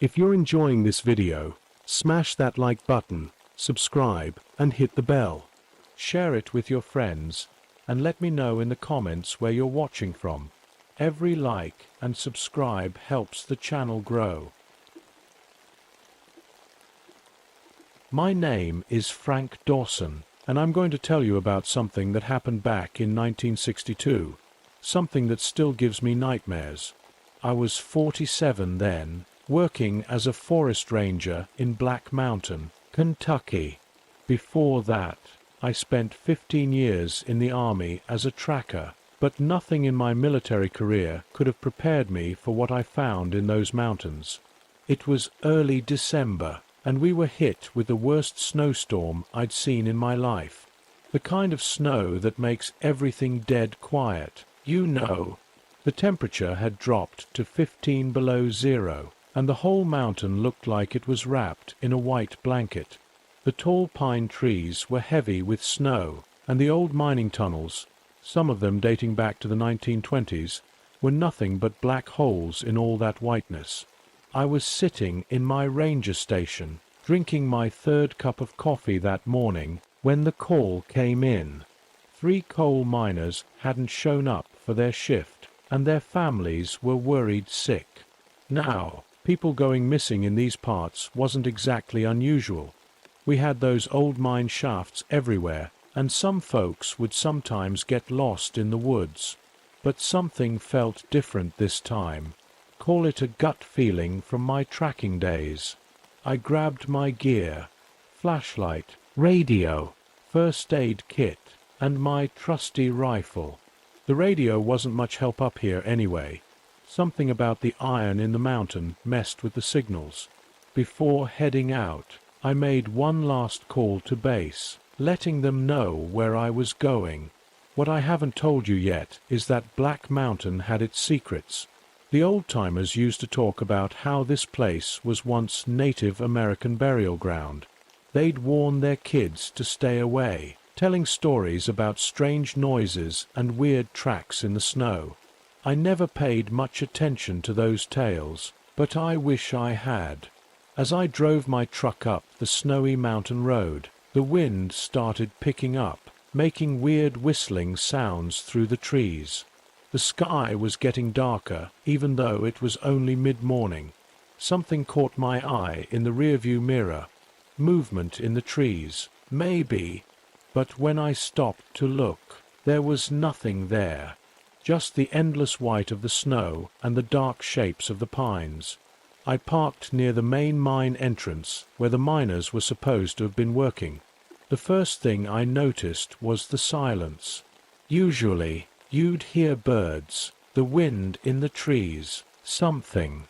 If you're enjoying this video, smash that like button, subscribe, and hit the bell. Share it with your friends, and let me know in the comments where you're watching from. Every like and subscribe helps the channel grow. My name is Frank Dawson, and I'm going to tell you about something that happened back in 1962, something that still gives me nightmares. I was 47 then, working as a forest ranger in Black Mountain, Kentucky. Before that, I spent 15 years in the Army as a tracker, but nothing in my military career could have prepared me for what I found in those mountains. It was early December, and we were hit with the worst snowstorm I'd seen in my life. The kind of snow that makes everything dead quiet. You know, the temperature had dropped to 15 below zero, and the whole mountain looked like it was wrapped in a white blanket. The tall pine trees were heavy with snow, and the old mining tunnels, some of them dating back to the 1920s, were nothing but black holes in all that whiteness. I was sitting in my ranger station, drinking my third cup of coffee that morning, when the call came in. 3 coal miners hadn't shown up for their shift, and their families were worried sick. Now, people going missing in these parts wasn't exactly unusual. We had those old mine shafts everywhere, and some folks would sometimes get lost in the woods. But something felt different this time. Call it a gut feeling from my tracking days. I grabbed my gear, flashlight, radio, first aid kit, and my trusty rifle. The radio wasn't much help up here anyway. Something about the iron in the mountain messed with the signals. Before heading out, I made one last call to base, letting them know where I was going. What I haven't told you yet is that Black Mountain had its secrets. The old-timers used to talk about how this place was once Native American burial ground. They'd warn their kids to stay away, telling stories about strange noises and weird tracks in the snow. I never paid much attention to those tales, but I wish I had. As I drove my truck up the snowy mountain road, the wind started picking up, making weird whistling sounds through the trees. The sky was getting darker, even though it was only mid-morning. Something caught my eye in the rearview mirror. Movement in the trees, maybe. But when I stopped to look, there was nothing there. Just the endless white of the snow and the dark shapes of the pines. I parked near the main mine entrance, where the miners were supposed to have been working. The first thing I noticed was the silence. Usually, you'd hear birds, the wind in the trees, something.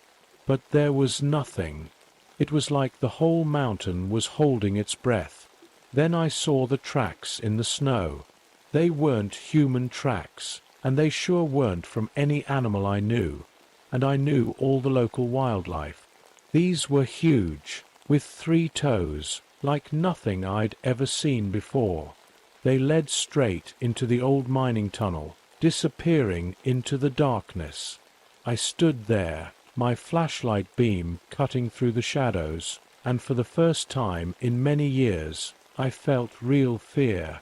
But there was nothing. It was like the whole mountain was holding its breath. Then I saw the tracks in the snow. They weren't human tracks, and they sure weren't from any animal I knew, and I knew all the local wildlife. These were huge, with 3 toes, like nothing I'd ever seen before. They led straight into the old mining tunnel, disappearing into the darkness. I stood there, my flashlight beam cutting through the shadows, and for the first time in many years, I felt real fear.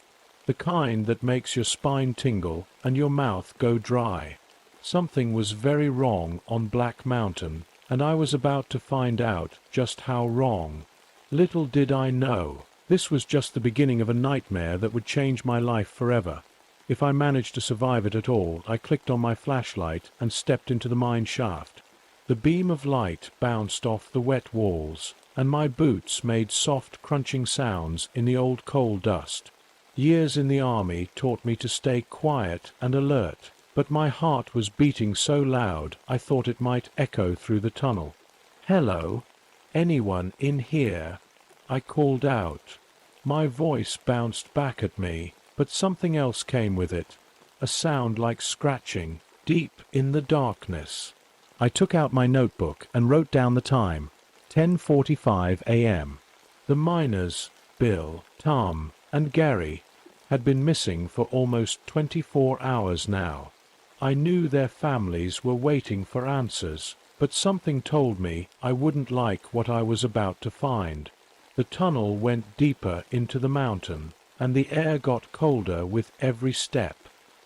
The kind that makes your spine tingle and your mouth go dry. Something was very wrong on Black Mountain, and I was about to find out just how wrong. Little did I know, this was just the beginning of a nightmare that would change my life forever. If I managed to survive it at all, I clicked on my flashlight and stepped into the mine shaft. The beam of light bounced off the wet walls, and my boots made soft crunching sounds in the old coal dust. Years in the army taught me to stay quiet and alert, but my heart was beating so loud I thought it might echo through the tunnel. "Hello? Anyone in here?" I called out. My voice bounced back at me, but something else came with it, a sound like scratching, deep in the darkness. I took out my notebook and wrote down the time, 10:45 a.m. The miners, Bill, Tom, and Gary, had been missing for almost 24 hours now. I knew their families were waiting for answers, but something told me I wouldn't like what I was about to find. The tunnel went deeper into the mountain, and the air got colder with every step.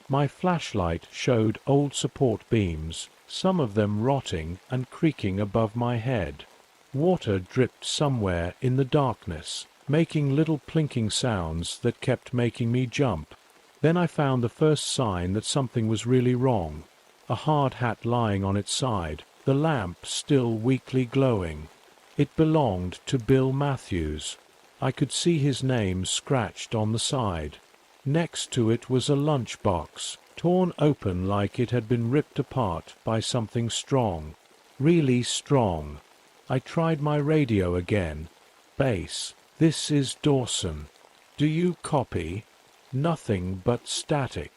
My flashlight showed old support beams, some of them rotting and creaking above my head. Water dripped somewhere in the darkness, making little plinking sounds that kept making me jump. Then I found the first sign that something was really wrong. A hard hat lying on its side, the lamp still weakly glowing. It belonged to Bill Matthews. I could see his name scratched on the side. Next to it was a lunchbox, torn open like it had been ripped apart by something strong. Really strong. I tried my radio again. Base, this is Dawson. Do you copy? Nothing but static.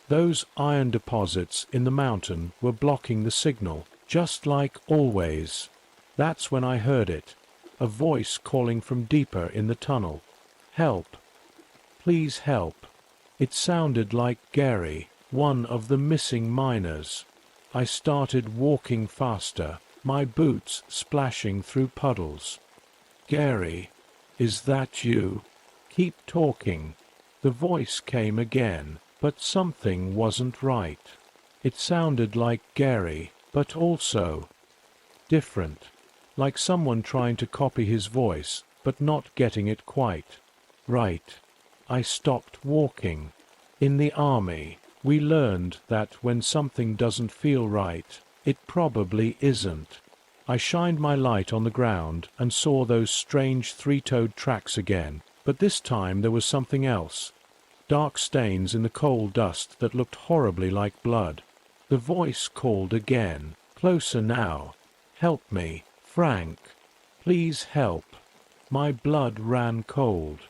Those iron deposits in the mountain were blocking the signal, just like always. That's when I heard it. A voice calling from deeper in the tunnel. Help. Please help. It sounded like Gary, one of the missing miners. I started walking faster, my boots splashing through puddles. Gary, is that you? Keep talking. The voice came again, but something wasn't right. It sounded like Gary, but also different. Like someone trying to copy his voice, but not getting it quite right. I stopped walking. In the army, we learned that when something doesn't feel right, it probably isn't. I shined my light on the ground and saw those strange three-toed tracks again, but this time there was something else. Dark stains in the coal dust that looked horribly like blood. The voice called again, closer now. Help me, Frank. Please help. My blood ran cold.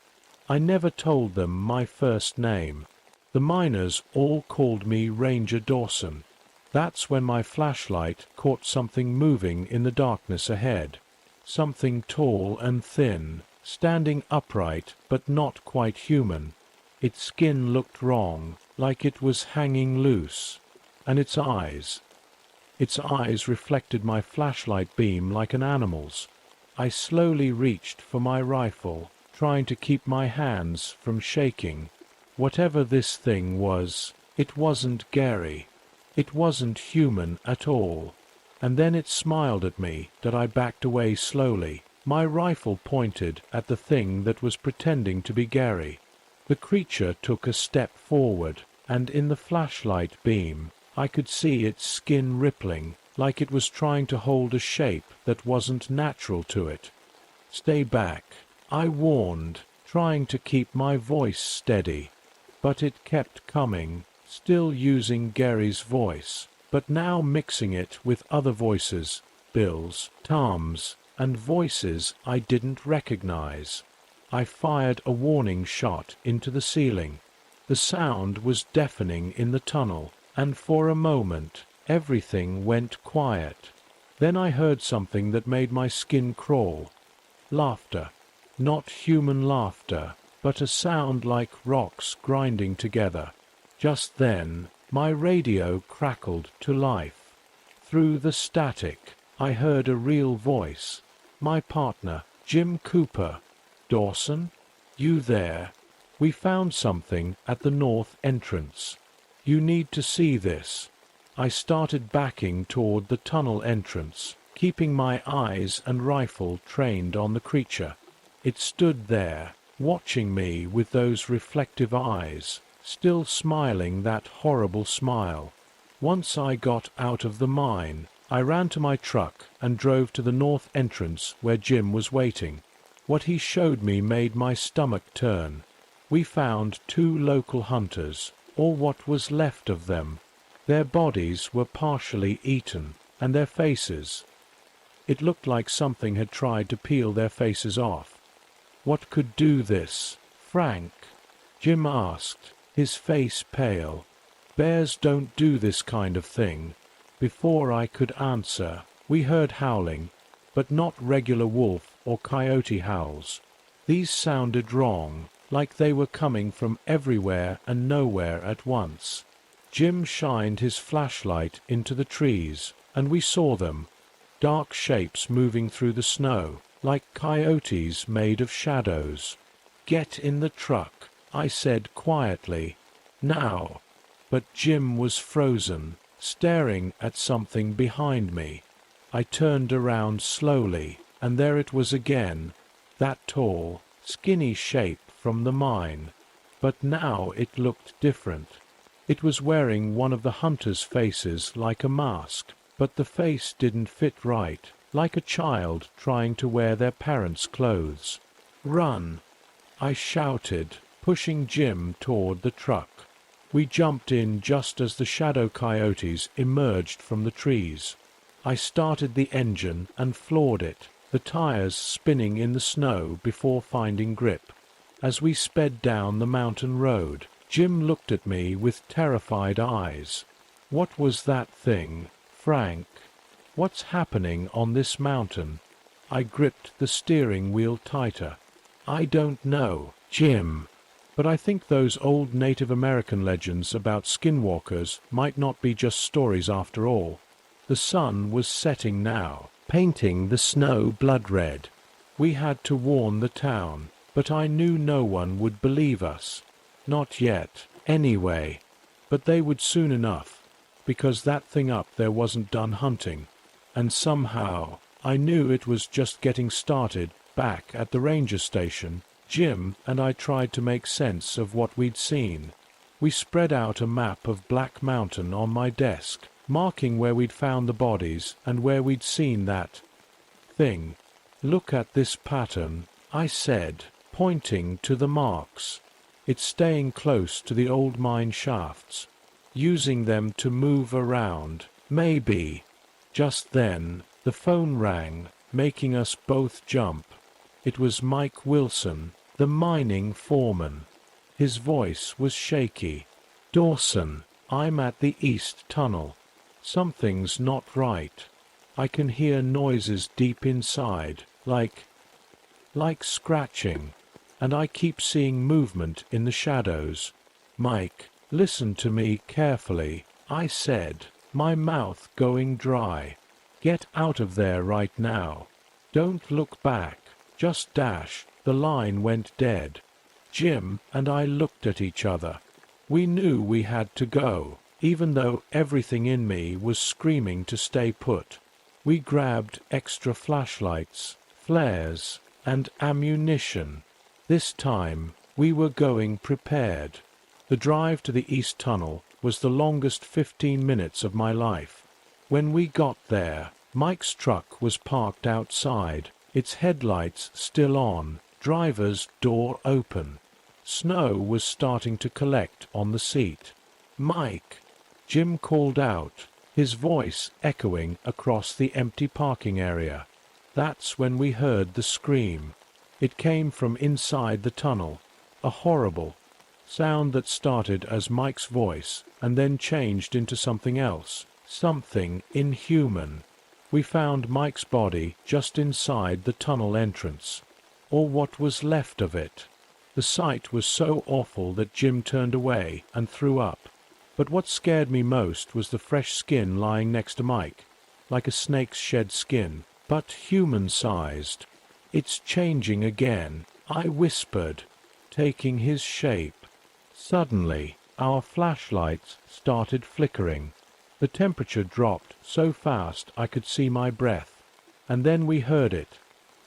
I never told them my first name. The miners all called me Ranger Dawson. That's when my flashlight caught something moving in the darkness ahead. Something tall and thin, standing upright but not quite human. Its skin looked wrong, like it was hanging loose. And its eyes reflected my flashlight beam like an animal's. I slowly reached for my rifle, trying to keep my hands from shaking. Whatever this thing was, it wasn't Gary. It wasn't human at all. And then it smiled at me that I backed away slowly, my rifle pointed at the thing that was pretending to be Gary. The creature took a step forward, and in the flashlight beam, I could see its skin rippling, like it was trying to hold a shape that wasn't natural to it. Stay back, I warned, trying to keep my voice steady. But it kept coming, still using Gary's voice, but now mixing it with other voices, Bill's, Tom's, and voices I didn't recognize. I fired a warning shot into the ceiling. The sound was deafening in the tunnel, and for a moment, everything went quiet. Then I heard something that made my skin crawl. Laughter. Not human laughter, but a sound like rocks grinding together. Just then, my radio crackled to life. Through the static, I heard a real voice. My partner, Jim Cooper. Dawson? You there? We found something at the north entrance. You need to see this. I started backing toward the tunnel entrance, keeping my eyes and rifle trained on the creature. It stood there, watching me with those reflective eyes, still smiling that horrible smile. Once I got out of the mine, I ran to my truck and drove to the north entrance where Jim was waiting. What he showed me made my stomach turn. We found 2 local hunters, or what was left of them. Their bodies were partially eaten, and their faces. It looked like something had tried to peel their faces off. What could do this, Frank? Jim asked, his face pale. Bears don't do this kind of thing. Before I could answer, we heard howling, but not regular wolf or coyote howls. These sounded wrong, like they were coming from everywhere and nowhere at once. Jim shined his flashlight into the trees, and we saw them, dark shapes moving through the snow, like coyotes made of shadows. "Get in the truck," I said quietly. "Now." But Jim was frozen, staring at something behind me. I turned around slowly, and there it was again, that tall, skinny shape from the mine. But now it looked different. It was wearing one of the hunters' faces like a mask, but the face didn't fit right, like a child trying to wear their parents' clothes. "Run!" I shouted, pushing Jim toward the truck. We jumped in just as the shadow coyotes emerged from the trees. I started the engine and floored it, the tires spinning in the snow before finding grip. As we sped down the mountain road, Jim looked at me with terrified eyes. "What was that thing, Frank? What's happening on this mountain?" I gripped the steering wheel tighter. "I don't know, Jim. But I think those old Native American legends about skinwalkers might not be just stories after all." The sun was setting now, painting the snow blood red. We had to warn the town, but I knew no one would believe us. Not yet, anyway. But they would soon enough, because that thing up there wasn't done hunting. And somehow, I knew it was just getting started. Back at the ranger station, Jim and I tried to make sense of what we'd seen. We spread out a map of Black Mountain on my desk, marking where we'd found the bodies and where we'd seen that thing. "Look at this pattern," I said, pointing to the marks. "It's staying close to the old mine shafts, using them to move around, maybe." Just then, the phone rang, making us both jump. It was Mike Wilson, the mining foreman. His voice was shaky. "Dawson, I'm at the East Tunnel. Something's not right. I can hear noises deep inside, like scratching, and I keep seeing movement in the shadows." "Mike, listen to me carefully," I said, my mouth going dry. "Get out of there right now. Don't look back. Just dash." The line went dead. Jim and I looked at each other. We knew we had to go, even though everything in me was screaming to stay put. We grabbed extra flashlights, flares, and ammunition. This time, we were going prepared. The drive to the East Tunnel was the longest 15 minutes of my life. When we got there, Mike's truck was parked outside, its headlights still on, driver's door open. Snow was starting to collect on the seat. "Mike!" Jim called out, his voice echoing across the empty parking area. That's when we heard the scream. It came from inside the tunnel, a horrible sound that started as Mike's voice and then changed into something else, something inhuman. We found Mike's body just inside the tunnel entrance, or what was left of it. The sight was so awful that Jim turned away and threw up. But what scared me most was the fresh skin lying next to Mike, like a snake's shed skin, but human-sized. "It's changing again," I whispered, taking his shape. Suddenly, our flashlights started flickering. The temperature dropped so fast I could see my breath. And then we heard it.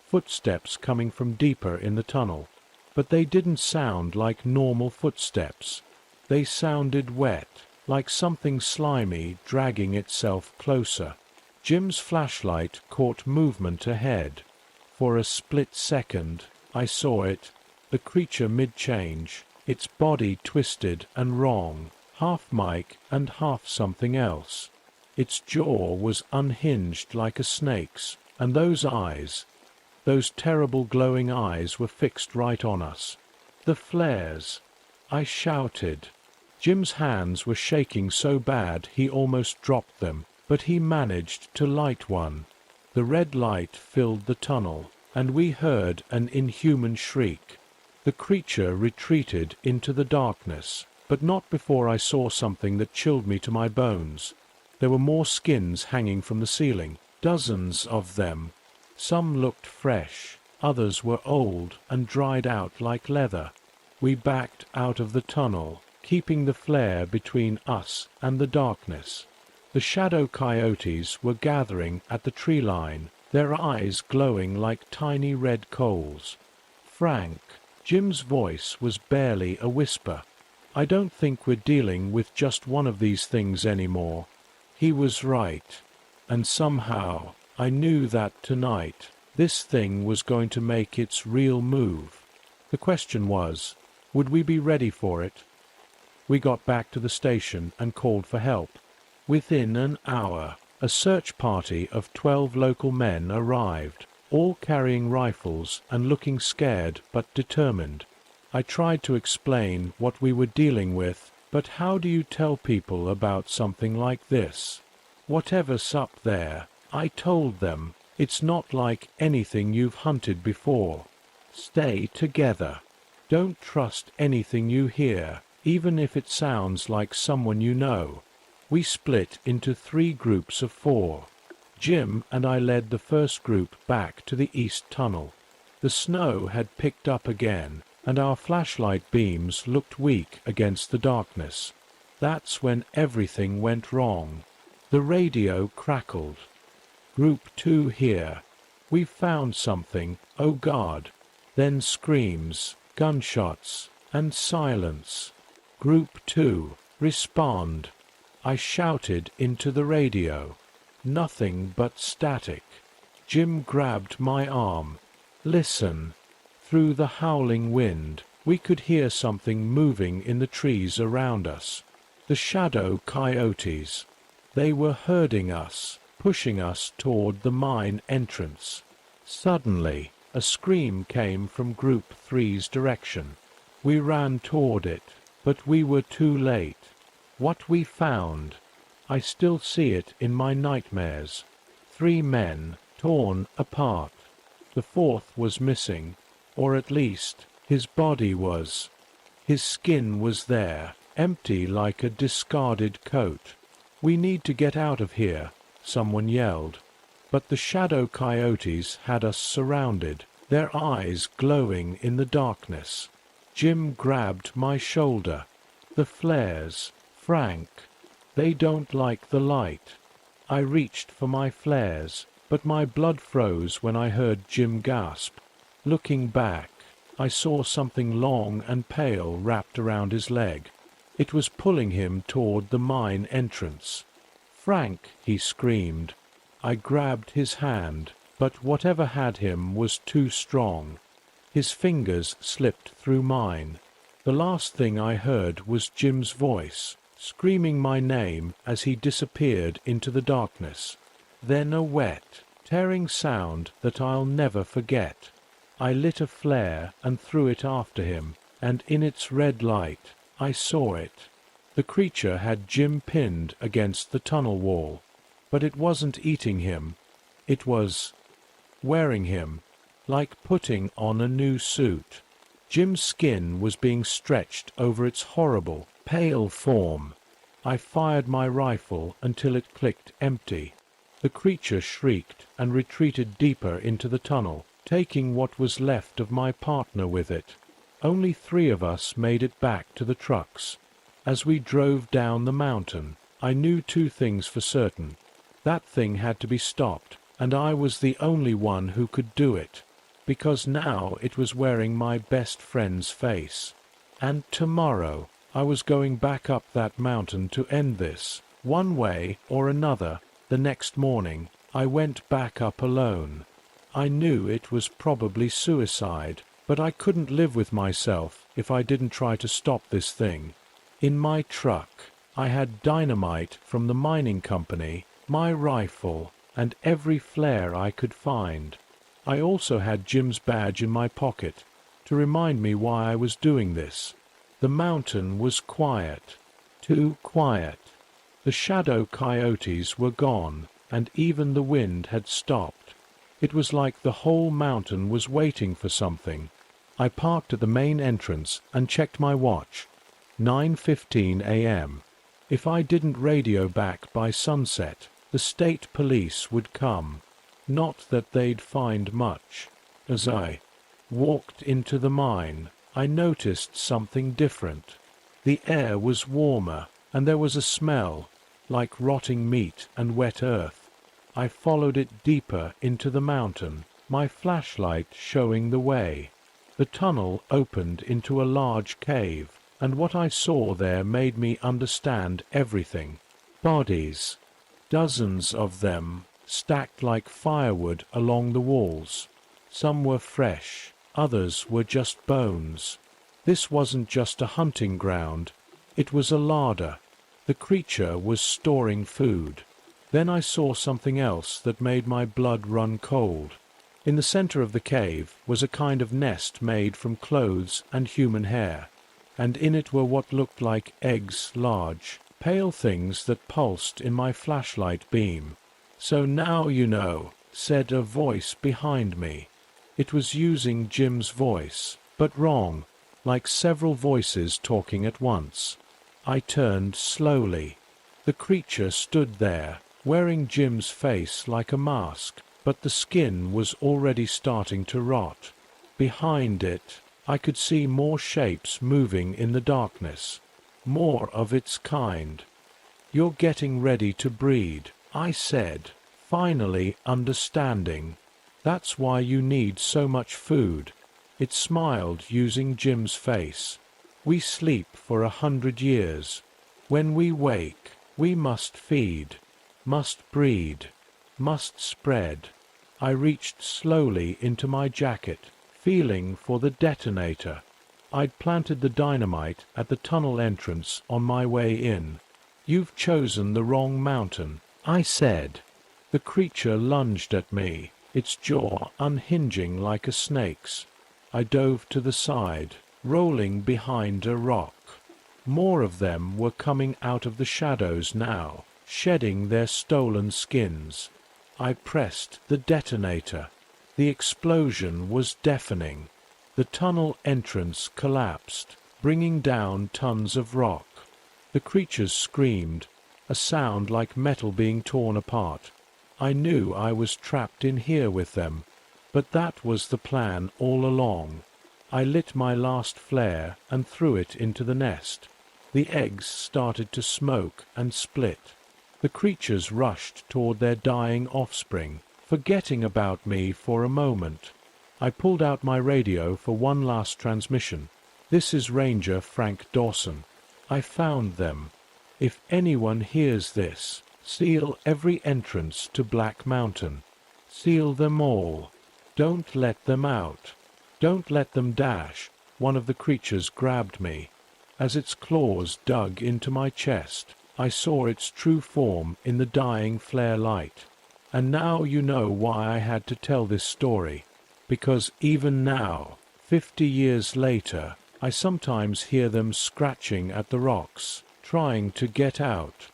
Footsteps coming from deeper in the tunnel. But they didn't sound like normal footsteps. They sounded wet, like something slimy dragging itself closer. Jim's flashlight caught movement ahead. For a split second, I saw it, the creature mid-change, its body twisted and wrong, half Mike and half something else. Its jaw was unhinged like a snake's, and those eyes, those terrible glowing eyes were fixed right on us. "The flares!" I shouted. Jim's hands were shaking so bad he almost dropped them, but he managed to light one. The red light filled the tunnel, and we heard an inhuman shriek. The creature retreated into the darkness, but not before I saw something that chilled me to my bones. There were more skins hanging from the ceiling, Dozens of them. Some looked fresh, others were old and dried out like leather. We backed out of the tunnel, keeping the flare between us and the darkness. The shadow coyotes were gathering at the tree line, their eyes glowing like tiny red coals. "Frank," Jim's voice was barely a whisper. "I don't think we're dealing with just one of these things anymore." He was right. And somehow, I knew that tonight, this thing was going to make its real move. The question was, would we be ready for it? We got back to the station and called for help. Within an hour, a search party of 12 local men arrived, all carrying rifles and looking scared but determined. I tried to explain what we were dealing with, but how do you tell people about something like this? "Whatever's up there," I told them, "it's not like anything you've hunted before. Stay together. Don't trust anything you hear, even if it sounds like someone you know." We split into 3 groups of 4. Jim and I led the first group back to the east tunnel. The snow had picked up again, and our flashlight beams looked weak against the darkness. That's when everything went wrong. The radio crackled. "Group 2 here. We've found something, oh God." Then screams, gunshots, and silence. "Group 2, respond." I shouted into the radio. Nothing but static. Jim grabbed my arm. "Listen." Through the howling wind, we could hear something moving in the trees around us. The shadow coyotes. They were herding us, pushing us toward the mine entrance. Suddenly, a scream came from Group 3's direction. We ran toward it, but we were too late. What we found, I still see it in my nightmares. 3 men, torn apart. The 4th was missing, or at least, his body was. His skin was there, empty like a discarded coat. "We need to get out of here," someone yelled. But the shadow coyotes had us surrounded, their eyes glowing in the darkness. Jim grabbed my shoulder. "The flares, Frank. They don't like the light." I reached for my flares, but my blood froze when I heard Jim gasp. Looking back, I saw something long and pale wrapped around his leg. It was pulling him toward the mine entrance. "Frank!" he screamed. I grabbed his hand, but whatever had him was too strong. His fingers slipped through mine. The last thing I heard was Jim's voice, screaming my name as he disappeared into the darkness. Then a wet, tearing sound that I'll never forget. I lit a flare and threw it after him, and in its red light, I saw it. The creature had Jim pinned against the tunnel wall, but it wasn't eating him. It was wearing him, like putting on a new suit. Jim's skin was being stretched over its horrible, pale form. I fired my rifle until it clicked empty. The creature shrieked and retreated deeper into the tunnel, taking what was left of my partner with it. Only 3 of us made it back to the trucks. As we drove down the mountain, I knew 2 things for certain. That thing had to be stopped, and I was the only one who could do it, because now it was wearing my best friend's face. And tomorrow, I was going back up that mountain to end this, one way or another. The next morning, I went back up alone. I knew it was probably suicide, but I couldn't live with myself if I didn't try to stop this thing. In my truck, I had dynamite from the mining company, my rifle, and every flare I could find. I also had Jim's badge in my pocket, to remind me why I was doing this. The mountain was quiet, too quiet. The shadow coyotes were gone, and even the wind had stopped. It was like the whole mountain was waiting for something. I parked at the main entrance and checked my watch. 9:15 a.m. If I didn't radio back by sunset, The state police would come. Not that they'd find much. As I walked into the mine, I noticed something different. The air was warmer, and there was a smell, like rotting meat and wet earth. I followed it deeper into the mountain, my flashlight showing the way. The tunnel opened into a large cave, and what I saw there made me understand everything. Bodies. Dozens of them, stacked like firewood along the walls. Some were fresh, others were just bones. This wasn't just a hunting ground, it was a larder. The creature was storing food. Then I saw something else that made my blood run cold. In the center of the cave was a kind of nest made from clothes and human hair, and in it were what looked like eggs, large, pale things that pulsed in my flashlight beam. "So now you know," said a voice behind me. It was using Jim's voice, but wrong, like several voices talking at once. I turned slowly. The creature stood there, wearing Jim's face like a mask, but the skin was already starting to rot. Behind it, I could see more shapes moving in the darkness. More of its kind. "You're getting ready to breed," I said, finally understanding. "That's why you need so much food." It smiled using Jim's face. "We sleep for 100 years. When we wake, we must feed, must breed, must spread." I reached slowly into my jacket, feeling for the detonator. I'd planted the dynamite at the tunnel entrance on my way in. "You've chosen the wrong mountain," I said. The creature lunged at me, its jaw unhinging like a snake's. I dove to the side, rolling behind a rock. More of them were coming out of the shadows now, shedding their stolen skins. I pressed the detonator. The explosion was deafening. The tunnel entrance collapsed, bringing down tons of rock. The creatures screamed, a sound like metal being torn apart. I knew I was trapped in here with them, but that was the plan all along. I lit my last flare and threw it into the nest. The eggs started to smoke and split. The creatures rushed toward their dying offspring, forgetting about me for a moment. I pulled out my radio for one last transmission. "This is Ranger Frank Dawson. I found them. If anyone hears this, seal every entrance to Black Mountain. Seal them all. Don't let them out. Don't let them dash." One of the creatures grabbed me. As its claws dug into my chest, I saw its true form in the dying flare light. And now you know why I had to tell this story. Because even now, 50 years later, I sometimes hear them scratching at the rocks, trying to get out.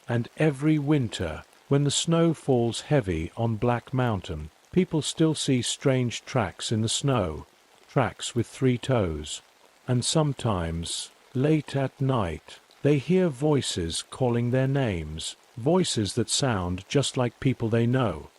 And every winter, when the snow falls heavy on Black Mountain, people still see strange tracks in the snow, tracks with 3 toes. And sometimes, late at night, they hear voices calling their names, voices that sound just like people they know.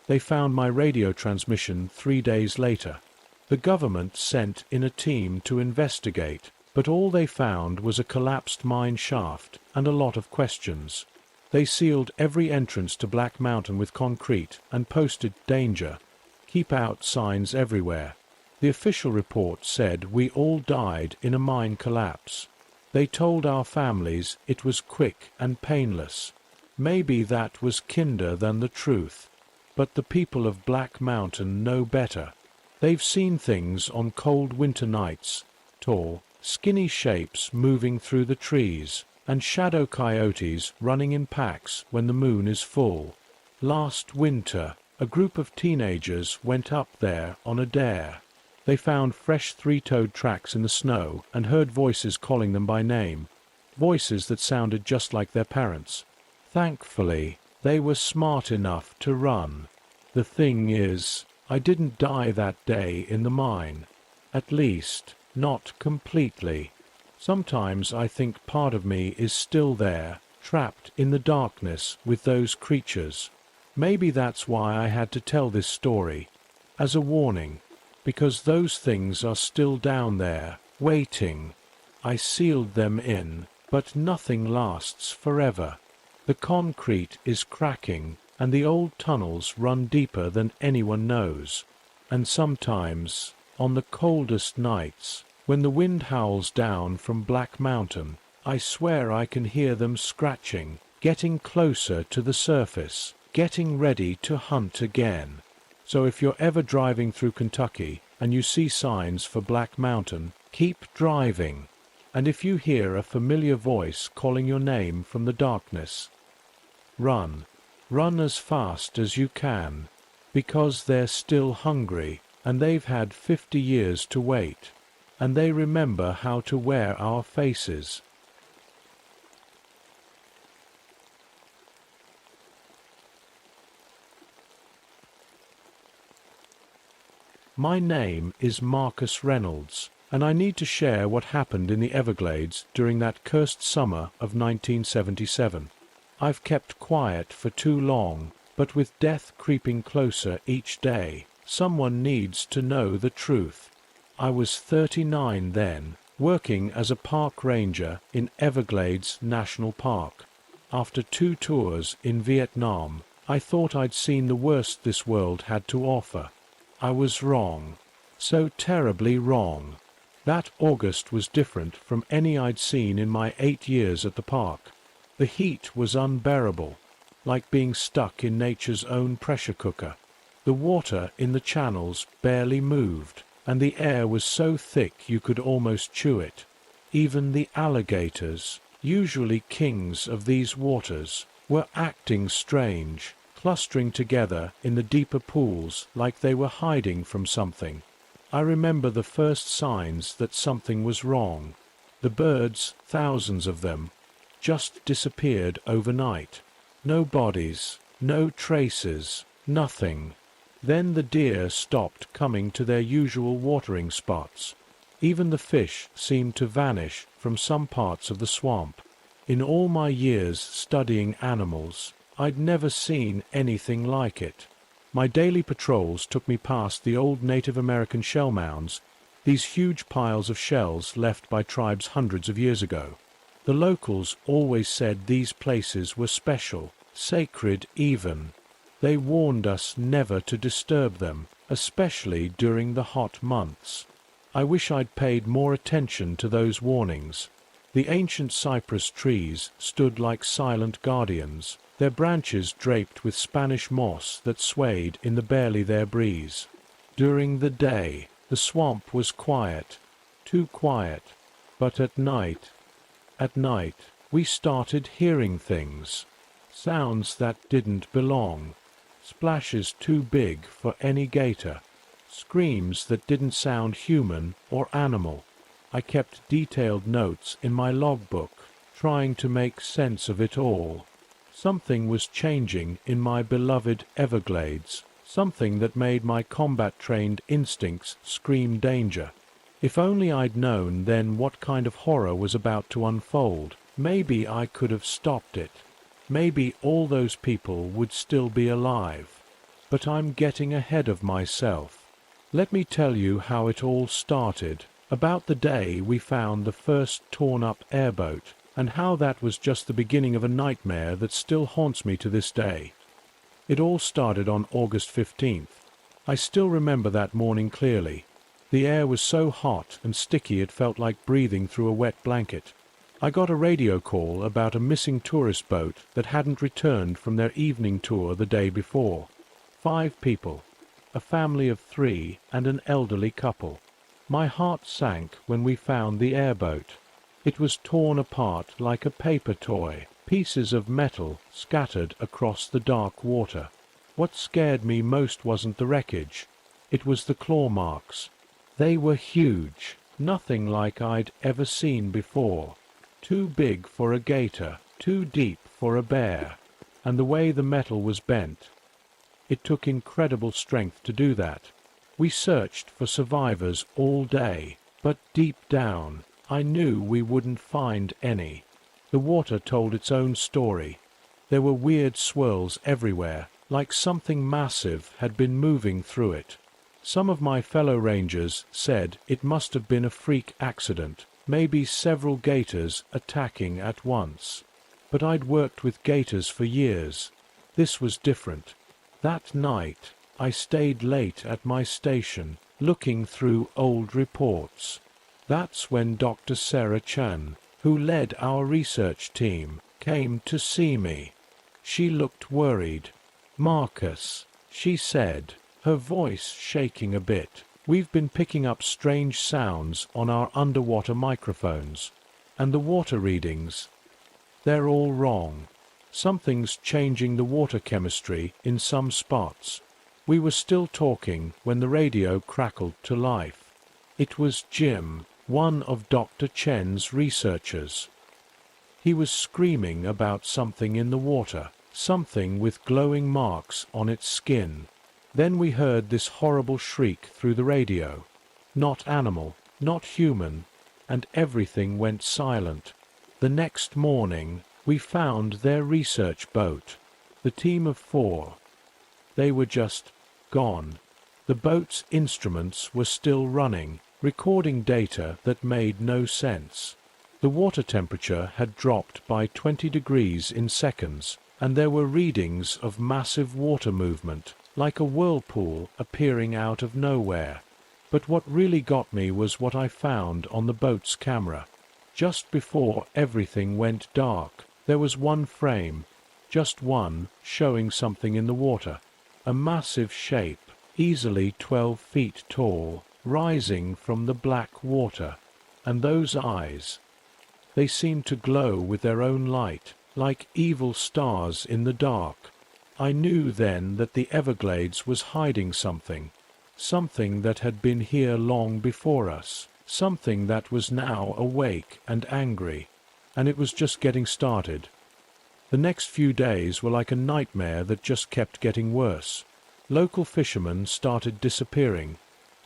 They found my radio transmission 3 days later. The government sent in a team to investigate, but all they found was a collapsed mine shaft and a lot of questions. They sealed every entrance to Black Mountain with concrete and posted "Danger, keep out" signs everywhere. The official report said we all died in a mine collapse. They told our families it was quick and painless. Maybe that was kinder than the truth. But the people of Black Mountain know better. They've seen things on cold winter nights, tall, skinny shapes moving through the trees, and shadow coyotes running in packs when the moon is full. Last winter, a group of teenagers went up there on a dare. They found fresh 3-toed tracks in the snow and heard voices calling them by name, voices that sounded just like their parents. Thankfully, they were smart enough to run. The thing is, I didn't die that day in the mine. At least, not completely. Sometimes I think part of me is still there, trapped in the darkness with those creatures. Maybe that's why I had to tell this story, as a warning, because those things are still down there, waiting. I sealed them in, but nothing lasts forever. The concrete is cracking, and the old tunnels run deeper than anyone knows. And sometimes, on the coldest nights, when the wind howls down from Black Mountain, I swear I can hear them scratching, getting closer to the surface, getting ready to hunt again. So if you're ever driving through Kentucky and you see signs for Black Mountain, keep driving. And if you hear a familiar voice calling your name from the darkness, run. Run as fast as you can, because they're still hungry, and they've had 50 years to wait, and they remember how to wear our faces. My name is Marcus Reynolds, and I need to share what happened in the Everglades during that cursed summer of 1977. I've kept quiet for too long, but with death creeping closer each day, someone needs to know the truth. I was 39 then, working as a park ranger in Everglades National Park. After 2 tours in Vietnam, I thought I'd seen the worst this world had to offer. I was wrong. So terribly wrong. That August was different from any I'd seen in my 8 years at the park. The heat was unbearable, like being stuck in nature's own pressure cooker. The water in the channels barely moved, and the air was so thick you could almost chew it. Even the alligators, usually kings of these waters, were acting strange, clustering together in the deeper pools like they were hiding from something. I remember the first signs that something was wrong. The birds, thousands of them, just disappeared overnight. No bodies, no traces, nothing. Then the deer stopped coming to their usual watering spots. Even the fish seemed to vanish from some parts of the swamp. In all my years studying animals, I'd never seen anything like it. My daily patrols took me past the old Native American shell mounds, these huge piles of shells left by tribes hundreds of years ago. The locals always said these places were special, sacred even. They warned us never to disturb them, especially during the hot months. I wish I'd paid more attention to those warnings. The ancient cypress trees stood like silent guardians, their branches draped with Spanish moss that swayed in the barely there breeze. During the day, the swamp was quiet, too quiet, but at night, we started hearing things. Sounds that didn't belong. Splashes too big for any gator. Screams that didn't sound human or animal. I kept detailed notes in my logbook, trying to make sense of it all. Something was changing in my beloved Everglades, something that made my combat-trained instincts scream danger. If only I'd known then what kind of horror was about to unfold, maybe I could have stopped it. Maybe all those people would still be alive. But I'm getting ahead of myself. Let me tell you how it all started, about the day we found the first torn-up airboat, and how that was just the beginning of a nightmare that still haunts me to this day. It all started on August 15th. I still remember that morning clearly. The air was so hot and sticky it felt like breathing through a wet blanket. I got a radio call about a missing tourist boat that hadn't returned from their evening tour the day before. 5 people, a family of 3 and an elderly couple. My heart sank when we found the airboat. It was torn apart like a paper toy, pieces of metal scattered across the dark water. What scared me most wasn't the wreckage. It was the claw marks. They were huge, nothing like I'd ever seen before. Too big for a gator, too deep for a bear. And the way the metal was bent. It took incredible strength to do that. We searched for survivors all day, but deep down, I knew we wouldn't find any. The water told its own story. There were weird swirls everywhere, like something massive had been moving through it. Some of my fellow rangers said it must have been a freak accident, maybe several gators attacking at once. But I'd worked with gators for years. This was different. That night, I stayed late at my station, looking through old reports. That's when Dr. Sarah Chan, who led our research team, came to see me. She looked worried. "Marcus," she said, her voice shaking a bit, "we've been picking up strange sounds on our underwater microphones. And the water readings, they're all wrong. Something's changing the water chemistry in some spots." We were still talking when the radio crackled to life. It was Jim, one of Dr. Chen's researchers. He was screaming about something in the water, something with glowing marks on its skin. Then we heard this horrible shriek through the radio. Not animal, not human, and everything went silent. The next morning, we found their research boat. The team of 4. They were just gone. The boat's instruments were still running, recording data that made no sense. The water temperature had dropped by 20 degrees in seconds, and there were readings of massive water movement, like a whirlpool appearing out of nowhere. But what really got me was what I found on the boat's camera. Just before everything went dark, there was one frame, just one, showing something in the water. A massive shape, easily 12 feet tall, rising from the black water. And those eyes, they seemed to glow with their own light, like evil stars in the dark. I knew then that the Everglades was hiding something, something that had been here long before us, something that was now awake and angry, and it was just getting started. The next few days were like a nightmare that just kept getting worse. Local fishermen started disappearing,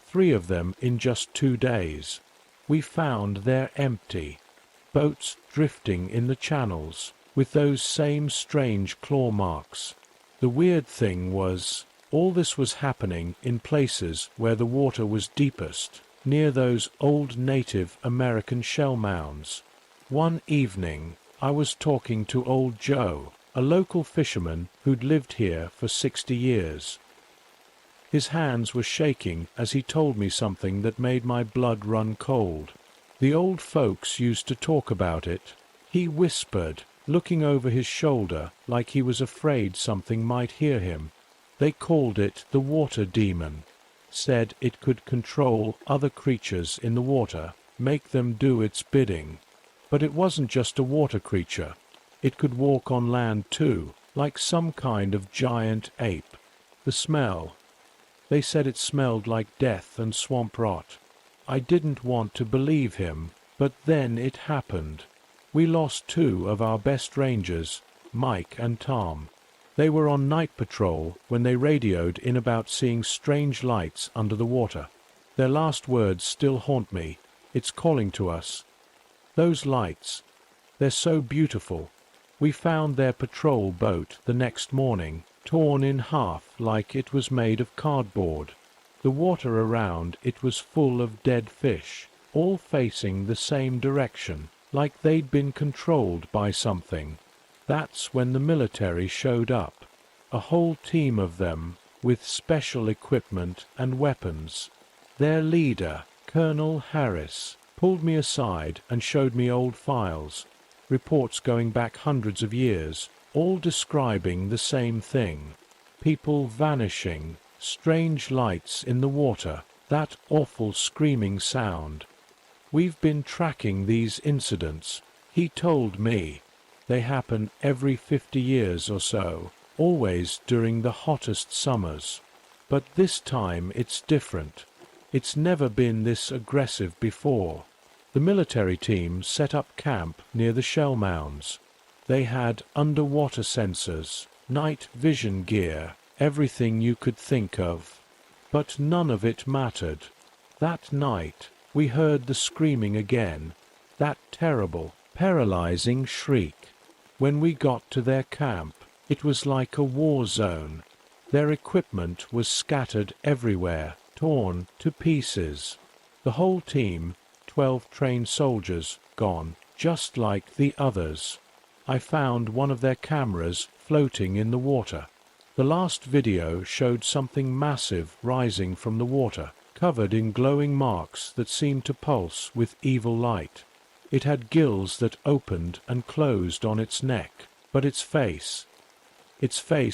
3 of them in just 2 days. We found they're empty, boats drifting in the channels, with those same strange claw marks. The weird thing was, all this was happening in places where the water was deepest, near those old Native American shell mounds. One evening, I was talking to old Joe, a local fisherman who'd lived here for 60 years. His hands were shaking as he told me something that made my blood run cold. The old folks used to talk about it. He whispered, looking over his shoulder like he was afraid something might hear him. They called it the water demon, said it could control other creatures in the water, make them do its bidding. But it wasn't just a water creature. It could walk on land too, like some kind of giant ape. The smell. They said it smelled like death and swamp rot. I didn't want to believe him, but then it happened. We lost 2 of our best rangers, Mike and Tom. They were on night patrol when they radioed in about seeing strange lights under the water. Their last words still haunt me. It's calling to us. Those lights, they're so beautiful. We found their patrol boat the next morning, torn in half like it was made of cardboard. The water around it was full of dead fish, all facing the same direction, like they'd been controlled by something. That's when the military showed up, a whole team of them, with special equipment and weapons. Their leader, Colonel Harris, pulled me aside and showed me old files, reports going back hundreds of years, all describing the same thing. People vanishing, strange lights in the water, that awful screaming sound. We've been tracking these incidents, he told me. They happen every 50 years or so, always during the hottest summers. But this time it's different. It's never been this aggressive before. The military team set up camp near the shell mounds. They had underwater sensors, night vision gear, everything you could think of. But none of it mattered. That night, we heard the screaming again, that terrible, paralyzing shriek. When we got to their camp, it was like a war zone. Their equipment was scattered everywhere, torn to pieces. The whole team, 12 trained soldiers, gone, just like the others. I found one of their cameras floating in the water. The last video showed something massive rising from the water, covered in glowing marks that seemed to pulse with evil light. It had gills that opened and closed on its neck, but its face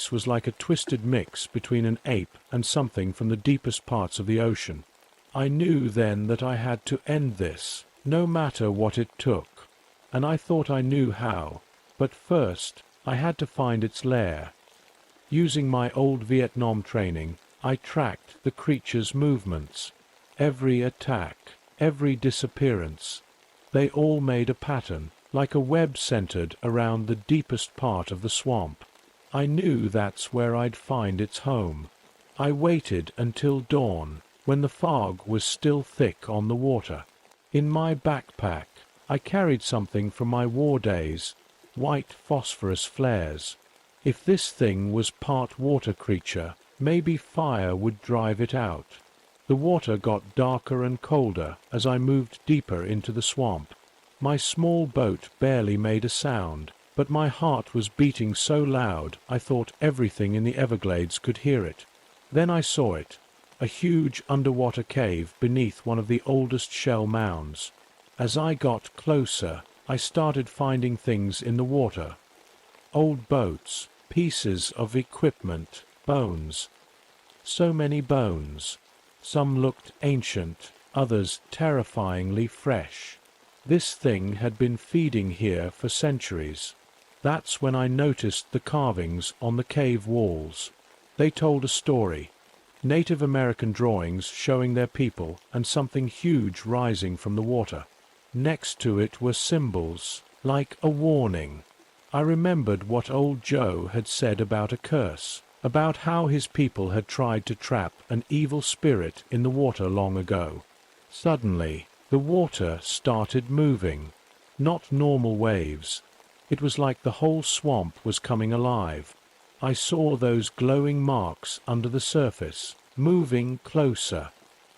was like a twisted mix between an ape and something from the deepest parts of the ocean. I knew then that I had to end this, no matter what it took, and I thought I knew how, but first I had to find its lair. Using my old Vietnam training, I tracked the creature's movements. Every attack, every disappearance. They all made a pattern, like a web centered around the deepest part of the swamp. I knew that's where I'd find its home. I waited until dawn, when the fog was still thick on the water. In my backpack, I carried something from my war days, white phosphorus flares. If this thing was part water creature, maybe fire would drive it out. The water got darker and colder as I moved deeper into the swamp. My small boat barely made a sound, but my heart was beating so loud I thought everything in the Everglades could hear it. Then I saw it, a huge underwater cave beneath one of the oldest shell mounds. As I got closer, I started finding things in the water. Old boats, pieces of equipment, bones. So many bones. Some looked ancient, others terrifyingly fresh. This thing had been feeding here for centuries. That's when I noticed the carvings on the cave walls. They told a story. Native American drawings showing their people and something huge rising from the water. Next to it were symbols, like a warning. I remembered what old Joe had said about a curse, about how his people had tried to trap an evil spirit in the water long ago. Suddenly, the water started moving. Not normal waves. It was like the whole swamp was coming alive. I saw those glowing marks under the surface, moving closer.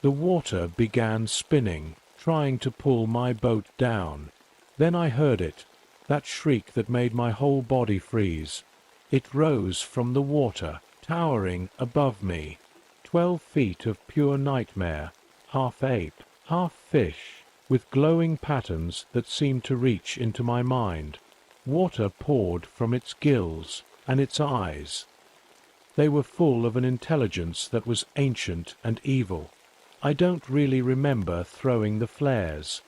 The water began spinning, trying to pull my boat down. Then I heard it, that shriek that made my whole body freeze. It rose from the water, towering above me. 12 feet of pure nightmare, half ape, half fish, with glowing patterns that seemed to reach into my mind. Water poured from its gills and its eyes. They were full of an intelligence that was ancient and evil. I don't really remember throwing the flares.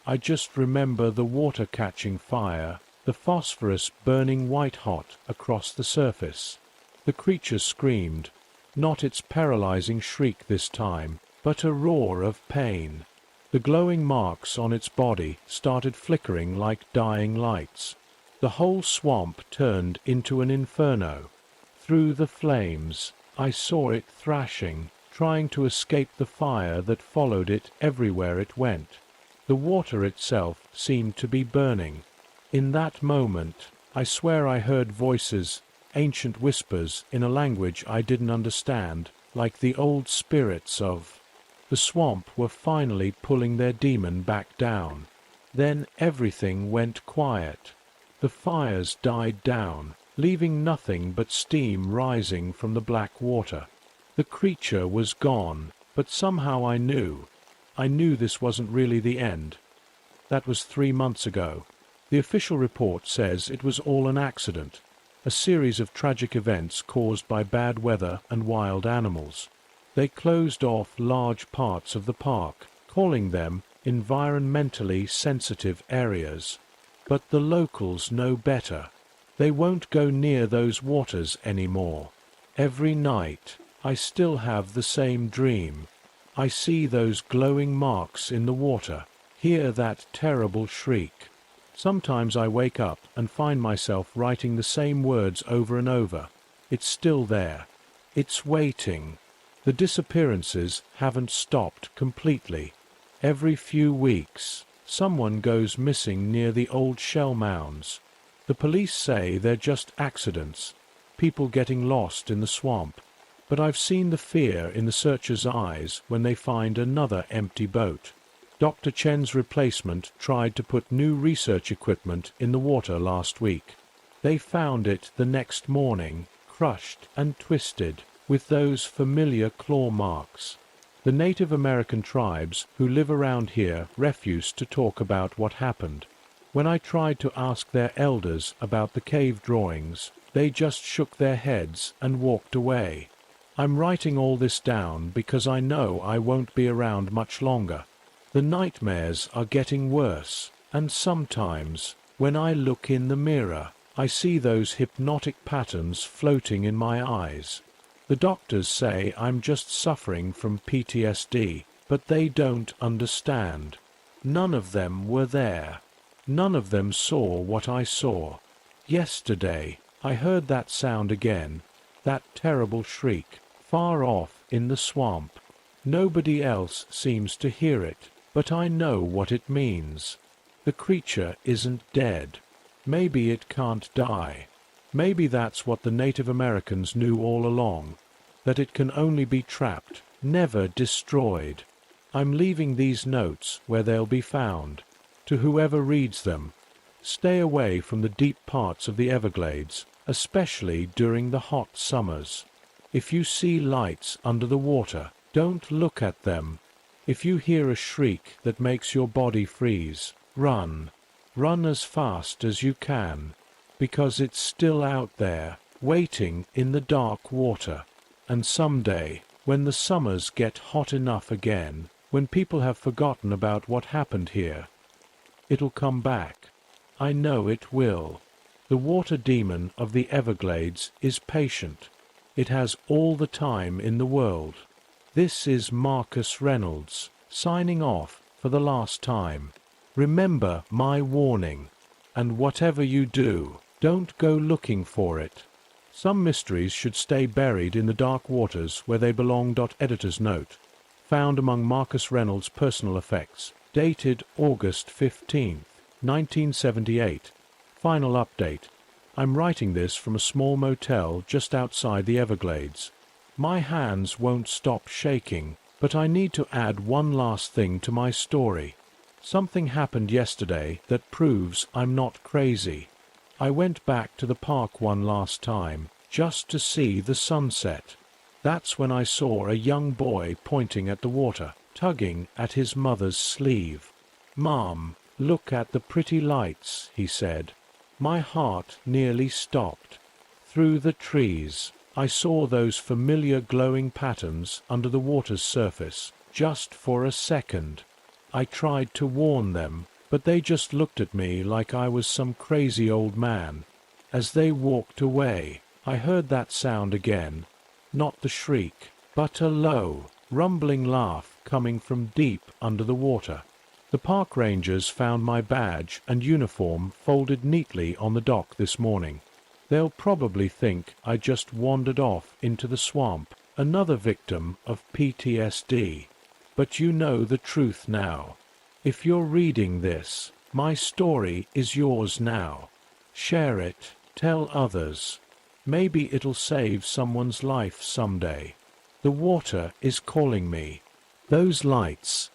I just remember the water catching fire, the phosphorus burning white-hot across the surface. The creature screamed, not its paralyzing shriek this time, but a roar of pain. The glowing marks on its body started flickering like dying lights. The whole swamp turned into an inferno. Through the flames, I saw it thrashing, trying to escape the fire that followed it everywhere it went. The water itself seemed to be burning. In that moment, I swear I heard voices, ancient whispers in a language I didn't understand, like the old spirits of the swamp were finally pulling their demon back down. Then everything went quiet. The fires died down, leaving nothing but steam rising from the black water. The creature was gone, but somehow I knew this wasn't really the end. That was 3 months ago. The official report says it was all an accident, a series of tragic events caused by bad weather and wild animals. They closed off large parts of the park, calling them environmentally sensitive areas. But the locals know better. They won't go near those waters anymore. Every night, I still have the same dream. I see those glowing marks in the water, hear that terrible shriek. Sometimes I wake up and find myself writing the same words over and over. It's still there. It's waiting. The disappearances haven't stopped completely. Every few weeks, Someone goes missing near the old shell mounds. The police say they're just accidents, people getting lost in the swamp. But I've seen the fear in the searchers' eyes when they find another empty boat. Dr. Chen's replacement tried to put new research equipment in the water last week. They found it the next morning, crushed and twisted, with those familiar claw marks. The Native American tribes who live around here refused to talk about what happened. When I tried to ask their elders about the cave drawings, they just shook their heads and walked away. I'm writing all this down because I know I won't be around much longer. The nightmares are getting worse, and sometimes, when I look in the mirror, I see those hypnotic patterns floating in my eyes. The doctors say I'm just suffering from PTSD, but they don't understand. None of them were there. None of them saw what I saw. Yesterday, I heard that sound again, that terrible shriek, far off in the swamp. Nobody else seems to hear it, but I know what it means. The creature isn't dead. Maybe it can't die. Maybe that's what the Native Americans knew all along, that it can only be trapped, never destroyed. I'm leaving these notes where they'll be found. To whoever reads them, stay away from the deep parts of the Everglades, especially during the hot summers. If you see lights under the water, don't look at them. If you hear a shriek that makes your body freeze, run. Run as fast as you can, because it's still out there, waiting in the dark water. And someday, when the summers get hot enough again, when people have forgotten about what happened here, it'll come back. I know it will. The water demon of the Everglades is patient. It has all the time in the world. This is Marcus Reynolds, signing off for the last time. Remember my warning, and whatever you do, don't go looking for it. Some mysteries should stay buried in the dark waters where they belong. Editor's note. Found among Marcus Reynolds' personal effects, dated August 15, 1978. Final update. I'm writing this from a small motel just outside the Everglades. My hands won't stop shaking, but I need to add one last thing to my story. Something happened yesterday that proves I'm not crazy. I went back to the park one last time, just to see the sunset. That's when I saw a young boy pointing at the water, tugging at his mother's sleeve. "Mom, look at the pretty lights," he said. My heart nearly stopped. Through the trees, I saw those familiar glowing patterns under the water's surface, just for a second. I tried to warn them, but they just looked at me like I was some crazy old man. As they walked away, I heard that sound again, not the shriek, but a low, rumbling laugh coming from deep under the water. The park rangers found my badge and uniform folded neatly on the dock this morning. They'll probably think I just wandered off into the swamp, another victim of PTSD. But you know the truth now. If you're reading this, my story is yours now. Share it, tell others. Maybe it'll save someone's life someday. The water is calling me. Those lights,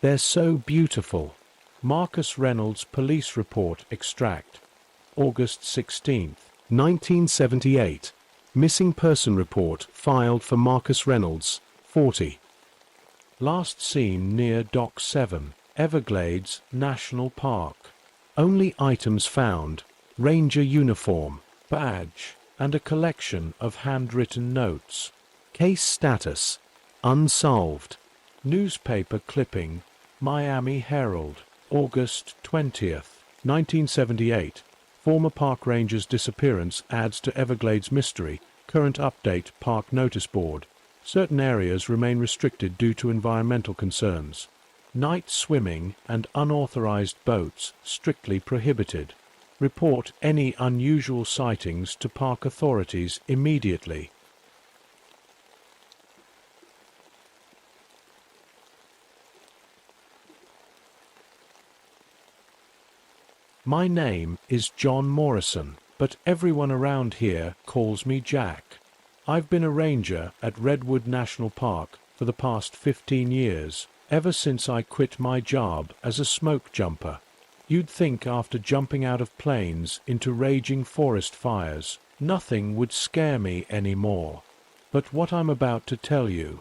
they're so beautiful. Marcus Reynolds Police Report Extract. August 16, 1978. Missing Person Report filed for Marcus Reynolds, 40. Last seen near Dock 7, Everglades National Park. Only items found: ranger uniform, badge, and a collection of handwritten notes. Case status: unsolved. Newspaper clipping: Miami Herald, August 20th, 1978. Former park ranger's disappearance adds to Everglades mystery. Current update: park notice board. Certain areas remain restricted due to environmental concerns. Night swimming and unauthorized boats strictly prohibited. Report any unusual sightings to park authorities immediately. My name is John Morrison, but everyone around here calls me Jack. I've been a ranger at Redwood National Park for the past 15 years, ever since I quit my job as a smoke jumper. You'd think after jumping out of planes into raging forest fires, nothing would scare me anymore. But what I'm about to tell you,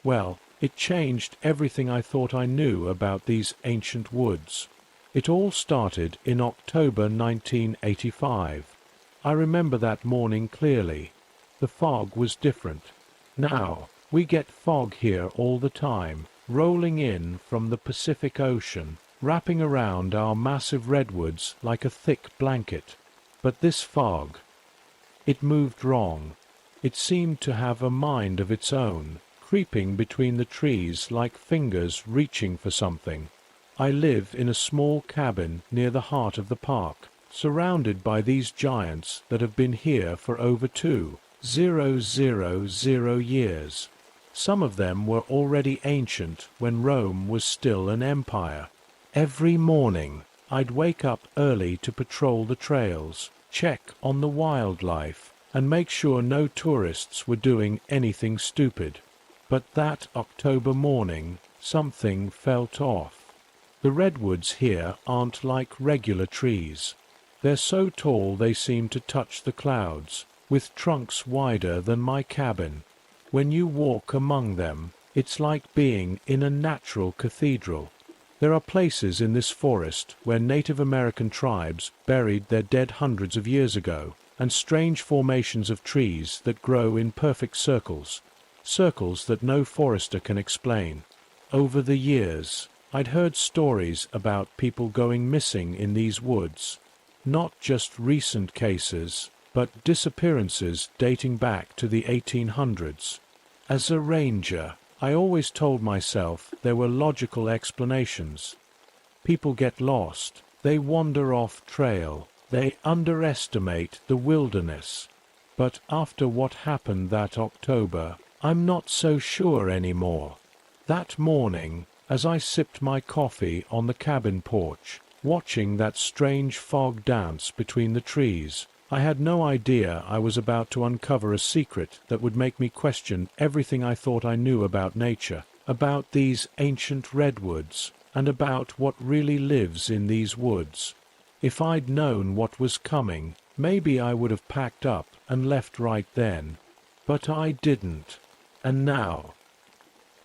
well, it changed everything I thought I knew about these ancient woods. It all started in October 1985. I remember that morning clearly. The fog was different. Now, we get fog here all the time, rolling in from the Pacific Ocean, wrapping around our massive redwoods like a thick blanket. But this fog, it moved wrong. It seemed to have a mind of its own, creeping between the trees like fingers reaching for something. I live in a small cabin near the heart of the park, surrounded by these giants that have been here for over 2,000 years. Some of them were already ancient when Rome was still an empire. Every morning, I'd wake up early to patrol the trails, check on the wildlife, and make sure no tourists were doing anything stupid. But that October morning, something felt off. The redwoods here aren't like regular trees. They're so tall they seem to touch the clouds, with trunks wider than my cabin. When you walk among them, it's like being in a natural cathedral. There are places in this forest where Native American tribes buried their dead hundreds of years ago, and strange formations of trees that grow in perfect circles, circles that no forester can explain. Over the years, I'd heard stories about people going missing in these woods. Not just recent cases, but disappearances dating back to the 1800s. As a ranger, I always told myself there were logical explanations. People get lost, they wander off trail, they underestimate the wilderness. But after what happened that October, I'm not so sure anymore. That morning, as I sipped my coffee on the cabin porch, watching that strange fog dance between the trees, I had no idea I was about to uncover a secret that would make me question everything I thought I knew about nature, about these ancient redwoods, and about what really lives in these woods. If I'd known what was coming, maybe I would have packed up and left right then. But I didn't. And now?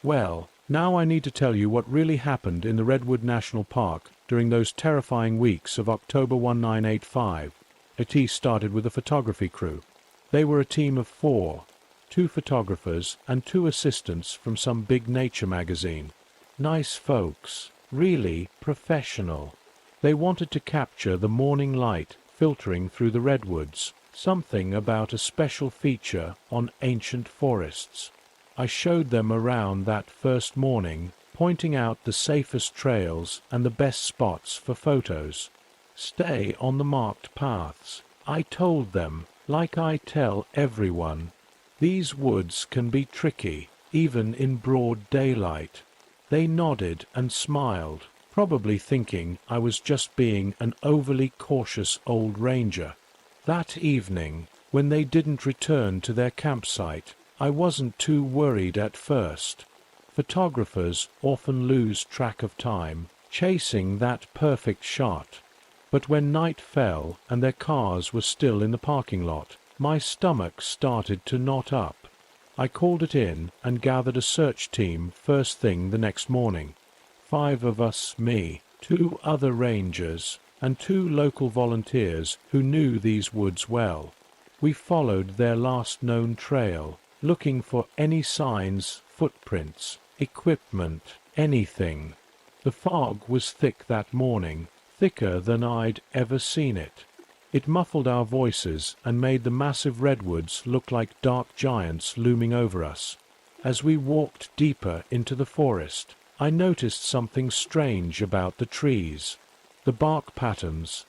Well, now I need to tell you what really happened in the Redwood National Park during those terrifying weeks of October 1985. It started with a photography crew. They were a team of 4, 2 photographers and 2 assistants from some big nature magazine. Nice folks, really professional. They wanted to capture the morning light filtering through the redwoods, something about a special feature on ancient forests. I showed them around that first morning, pointing out the safest trails and the best spots for photos. Stay on the marked paths. I told them, like I tell everyone, these woods can be tricky, even in broad daylight. They nodded and smiled, probably thinking I was just being an overly cautious old ranger. That evening, when they didn't return to their campsite, I wasn't too worried at first. Photographers often lose track of time, chasing that perfect shot. But when night fell and their cars were still in the parking lot, my stomach started to knot up. I called it in and gathered a search team first thing the next morning. 5 of us, me, 2 other rangers, and 2 local volunteers who knew these woods well. We followed their last known trail, looking for any signs, footprints, equipment, anything. The fog was thick that morning, thicker than I'd ever seen it. It muffled our voices and made the massive redwoods look like dark giants looming over us. As we walked deeper into the forest, I noticed something strange about the trees. The bark patterns.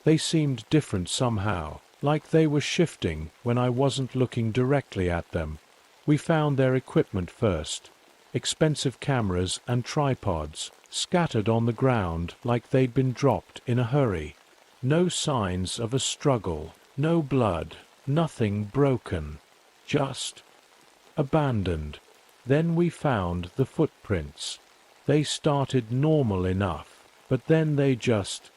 They seemed different somehow, like they were shifting when I wasn't looking directly at them. We found their equipment first. expensive cameras and tripods, scattered on the ground like they'd been dropped in a hurry. No signs of a struggle, no blood, nothing broken. Just abandoned. Then we found the footprints. They started normal enough, but then they just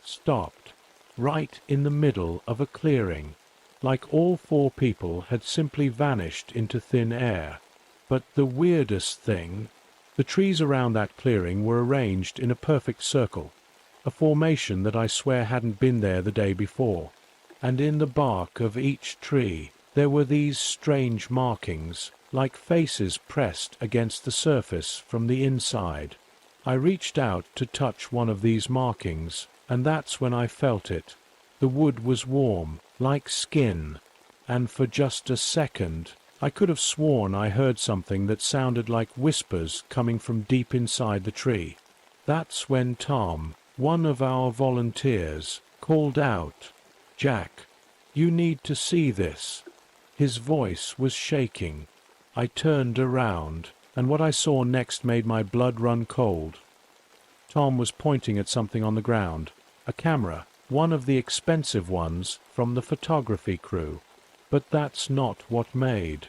stopped, right in the middle of a clearing, like all 4 people had simply vanished into thin air. But the weirdest thing, the trees around that clearing were arranged in a perfect circle, a formation that I swear hadn't been there the day before, and in the bark of each tree there were these strange markings, like faces pressed against the surface from the inside. I reached out to touch one of these markings, and that's when I felt it. The wood was warm, like skin, and for just a second I could have sworn I heard something that sounded like whispers coming from deep inside the tree. That's when Tom, one of our volunteers, called out, "Jack, you need to see this." His voice was shaking. I turned around, and what I saw next made my blood run cold. Tom was pointing at something on the ground, a camera, one of the expensive ones from the photography crew. But that's not what made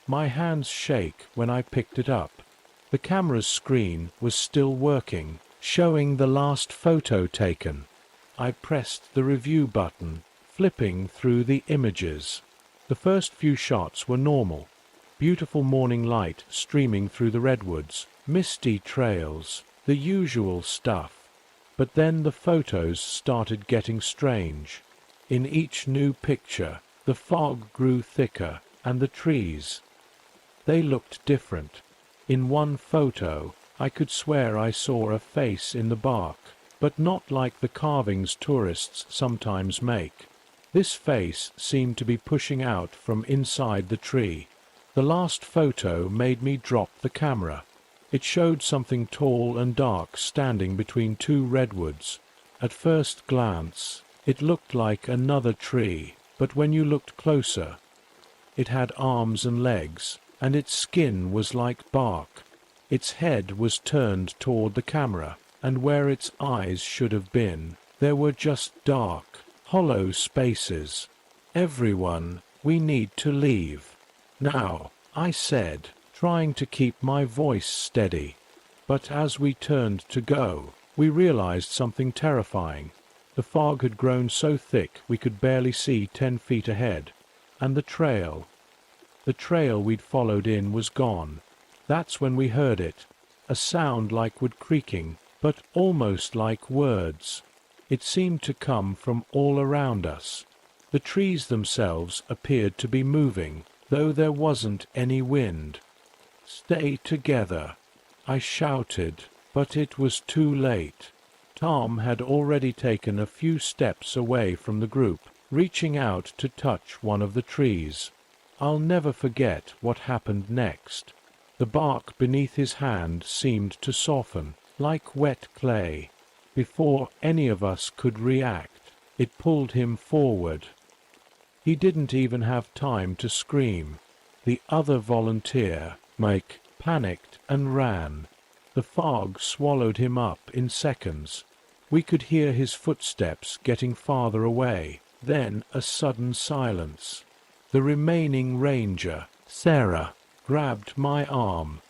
my hands shake when I picked it up. The camera's screen was still working, showing the last photo taken. I pressed the review button, flipping through the images. The first few shots were normal. Beautiful morning light streaming through the redwoods, misty trails, the usual stuff. But then the photos started getting strange. In each new picture, the fog grew thicker, and the trees, they looked different. In one photo, I could swear I saw a face in the bark, but not like the carvings tourists sometimes make. This face seemed to be pushing out from inside the tree. The last photo made me drop the camera. It showed something tall and dark standing between 2 redwoods. At first glance, it looked like another tree, but when you looked closer, it had arms and legs, and its skin was like bark. Its head was turned toward the camera, and where its eyes should have been, there were just dark, hollow spaces. "Everyone, we need to leave now," I said, trying to keep my voice steady. But as we turned to go, we realized something terrifying. The fog had grown so thick we could barely see 10 feet ahead, and the trail we'd followed in was gone. That's when we heard it, a sound like wood creaking, but almost like words. It seemed to come from all around us. The trees themselves appeared to be moving, though there wasn't any wind. "Stay together," I shouted, but it was too late. Tom had already taken a few steps away from the group, reaching out to touch one of the trees. I'll never forget what happened next. The bark beneath his hand seemed to soften, like wet clay. Before any of us could react, it pulled him forward. He didn't even have time to scream. The other volunteer, Mike, panicked and ran. The fog swallowed him up in seconds. We could hear his footsteps getting farther away, then a sudden silence. The remaining ranger, Sarah, grabbed my arm.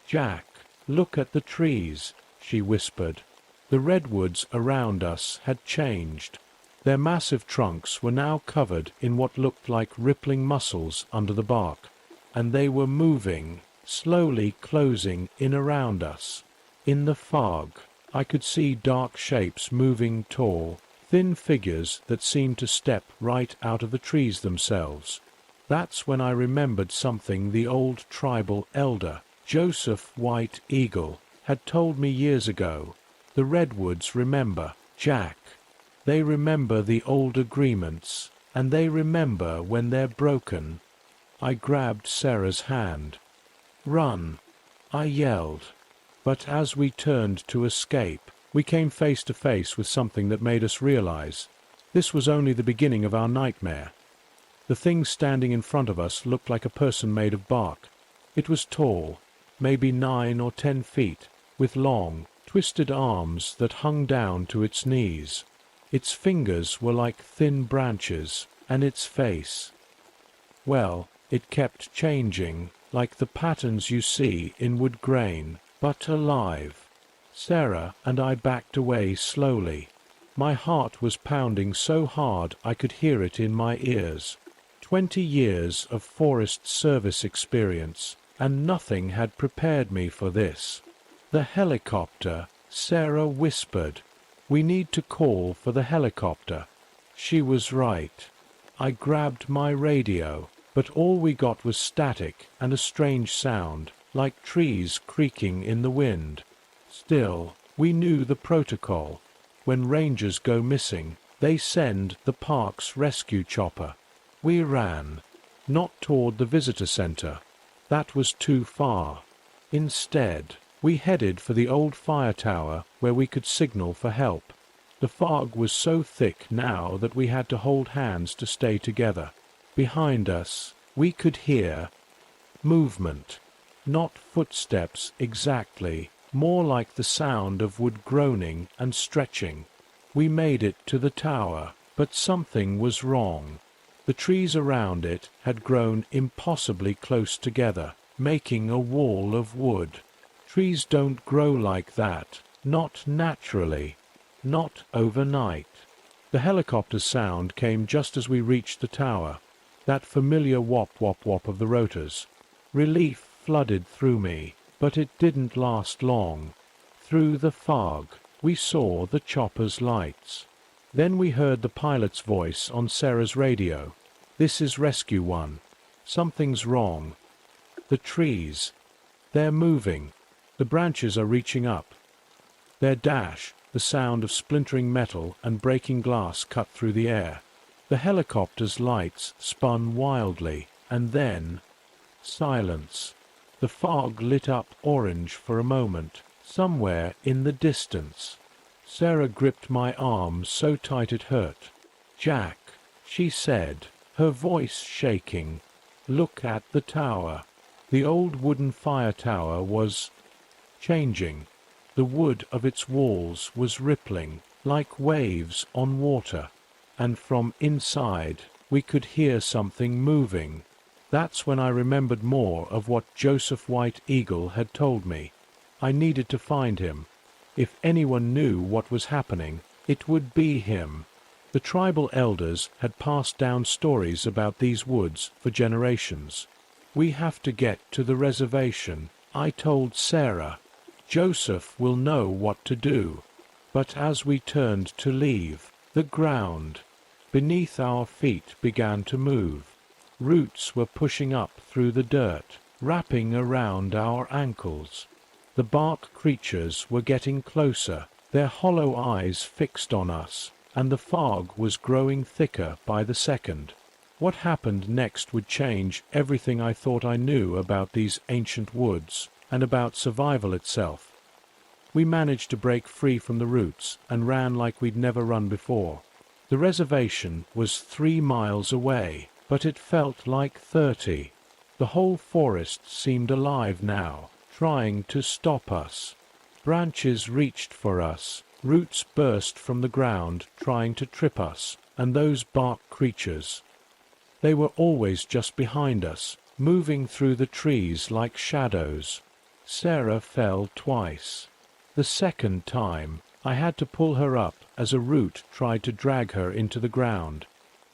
"Jack, look at the trees," she whispered. The redwoods around us had changed. Their massive trunks were now covered in what looked like rippling muscles under the bark, and they were moving, slowly closing in around us. In the fog, I could see dark shapes moving tall, thin figures that seemed to step right out of the trees themselves. That's when I remembered something the old tribal elder, Joseph White Eagle, had told me years ago. The redwoods remember, Jack. They remember the old agreements, and they remember when they're broken. I grabbed Sarah's hand. "Run!" I yelled. But as we turned to escape, we came face to face with something that made us realize this was only the beginning of our nightmare. The thing standing in front of us looked like a person made of bark. It was tall, maybe 9 or 10 feet, with long, twisted arms that hung down to its knees. Its fingers were like thin branches, and its face, well, it kept changing, like the patterns you see in wood grain, but alive. Sarah and I backed away slowly. My heart was pounding so hard I could hear it in my ears. 20 years of Forest Service experience, and nothing had prepared me for this. The helicopter, Sarah whispered. We need to call for the helicopter. She was right. I grabbed my radio, but all we got was static and a strange sound, like trees creaking in the wind. Still, we knew the protocol. When rangers go missing, they send the park's rescue chopper. We ran, not toward the visitor center. That was too far. Instead, we headed for the old fire tower where we could signal for help. The fog was so thick now that we had to hold hands to stay together. Behind us, we could hear movement. Not footsteps exactly, more like the sound of wood groaning and stretching. We made it to the tower, but something was wrong. The trees around it had grown impossibly close together, making a wall of wood. Trees don't grow like that, not naturally, not overnight. The helicopter's sound came just as we reached the tower, that familiar whop-whop-whop of the rotors. Relief flooded through me, but it didn't last long. Through the fog, we saw the chopper's lights. Then we heard the pilot's voice on Sarah's radio. This is Rescue 1. Something's wrong. The trees. They're moving. The branches are reaching up. Their dash, the sound of splintering metal and breaking glass cut through the air. The helicopter's lights spun wildly, and then silence. The fog lit up orange for a moment, somewhere in the distance. Sarah gripped my arm so tight it hurt. "Jack," she said, her voice shaking, "look at the tower." The old wooden fire tower was changing. The wood of its walls was rippling, like waves on water, and from inside we could hear something moving. That's when I remembered more of what Joseph White Eagle had told me. I needed to find him. If anyone knew what was happening, it would be him. The tribal elders had passed down stories about these woods for generations. "We have to get to the reservation," I told Sarah. "Joseph will know what to do." But as we turned to leave, the ground beneath our feet began to move. Roots were pushing up through the dirt, wrapping around our ankles. The bark creatures were getting closer, their hollow eyes fixed on us, and the fog was growing thicker by the second. What happened next would change everything I thought I knew about these ancient woods, and about survival itself. We managed to break free from the roots and ran like we'd never run before. The reservation was 3 miles away, but it felt like 30. The whole forest seemed alive now, trying to stop us. Branches reached for us, roots burst from the ground, trying to trip us, and those bark creatures. They were always just behind us, moving through the trees like shadows. Sarah fell twice. The second time, I had to pull her up as a root tried to drag her into the ground.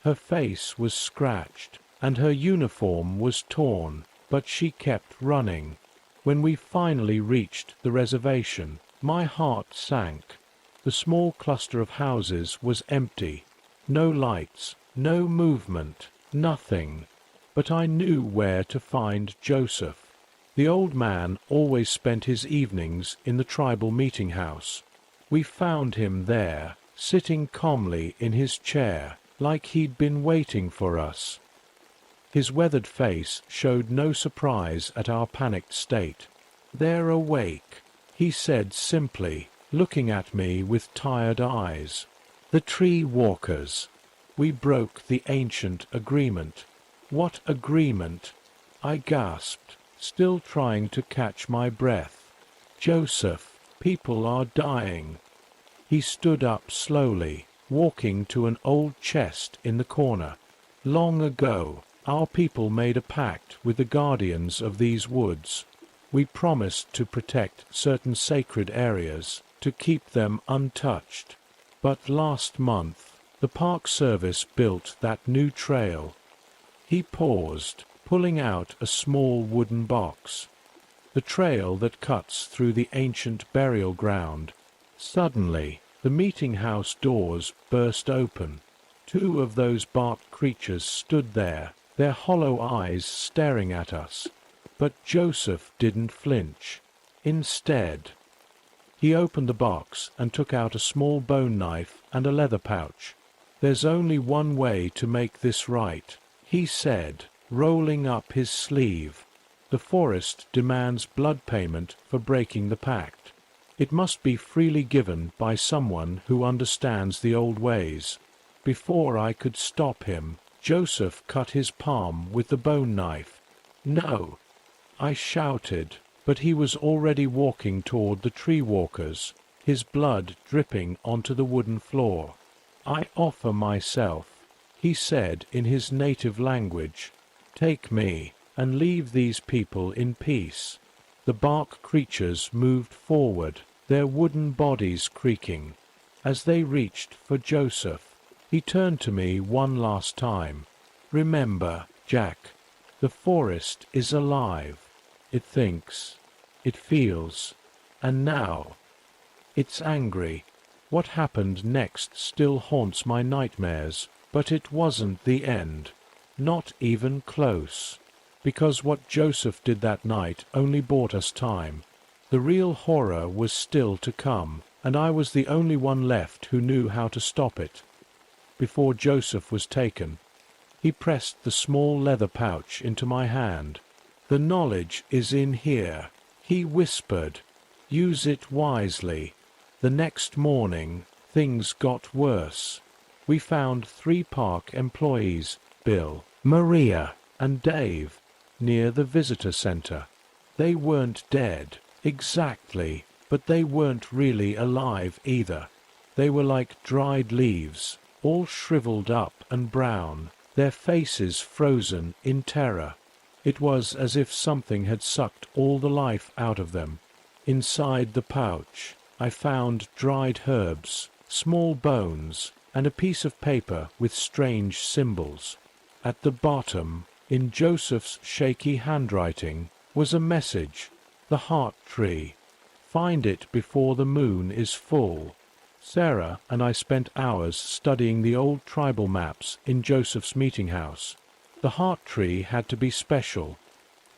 Her face was scratched, and her uniform was torn, but she kept running. When we finally reached the reservation, my heart sank. The small cluster of houses was empty. No lights, no movement, nothing. But I knew where to find Joseph. The old man always spent his evenings in the tribal meeting house. We found him there, sitting calmly in his chair, like he'd been waiting for us. His weathered face showed no surprise at our panicked state. "They're awake," he said simply, looking at me with tired eyes. "The tree walkers. We broke the ancient agreement." "What agreement?" I gasped. still trying to catch my breath. "Joseph, people are dying." He stood up slowly, walking to an old chest in the corner. "Long ago, our people made a pact with the guardians of these woods. We promised to protect certain sacred areas, to keep them untouched. But last month, the Park Service built that new trail." He paused, pulling out a small wooden box. "The trail that cuts through the ancient burial ground." Suddenly, the meeting house doors burst open. Two of those bark creatures stood there, their hollow eyes staring at us. But Joseph didn't flinch. Instead, he opened the box and took out a small bone knife and a leather pouch. "There's only one way to make this right," he said, rolling up his sleeve. "The forest demands blood payment for breaking the pact. It must be freely given by someone who understands the old ways." Before I could stop him, Joseph cut his palm with the bone knife. "No!" I shouted, but he was already walking toward the tree walkers, his blood dripping onto the wooden floor. "I offer myself," he said in his native language. "Take me, and leave these people in peace." The bark creatures moved forward, their wooden bodies creaking. As they reached for Joseph, he turned to me one last time. "Remember, Jack, the forest is alive. It thinks, it feels, and now it's angry." What happened next still haunts my nightmares, but it wasn't the end. Not even close. Because what Joseph did that night only bought us time. The real horror was still to come, and I was the only one left who knew how to stop it. Before Joseph was taken, he pressed the small leather pouch into my hand. "The knowledge is in here," he whispered. "Use it wisely." The next morning, things got worse. We found 3 park employees, Bill, Maria, and Dave, near the visitor center. They weren't dead, exactly, but they weren't really alive either. They were like dried leaves, all shriveled up and brown, their faces frozen in terror. It was as if something had sucked all the life out of them. Inside the pouch, I found dried herbs, small bones, and a piece of paper with strange symbols. At the bottom, in Joseph's shaky handwriting, was a message: "The heart tree. Find it before the moon is full." Sarah and I spent hours studying the old tribal maps in Joseph's meeting house. The heart tree had to be special,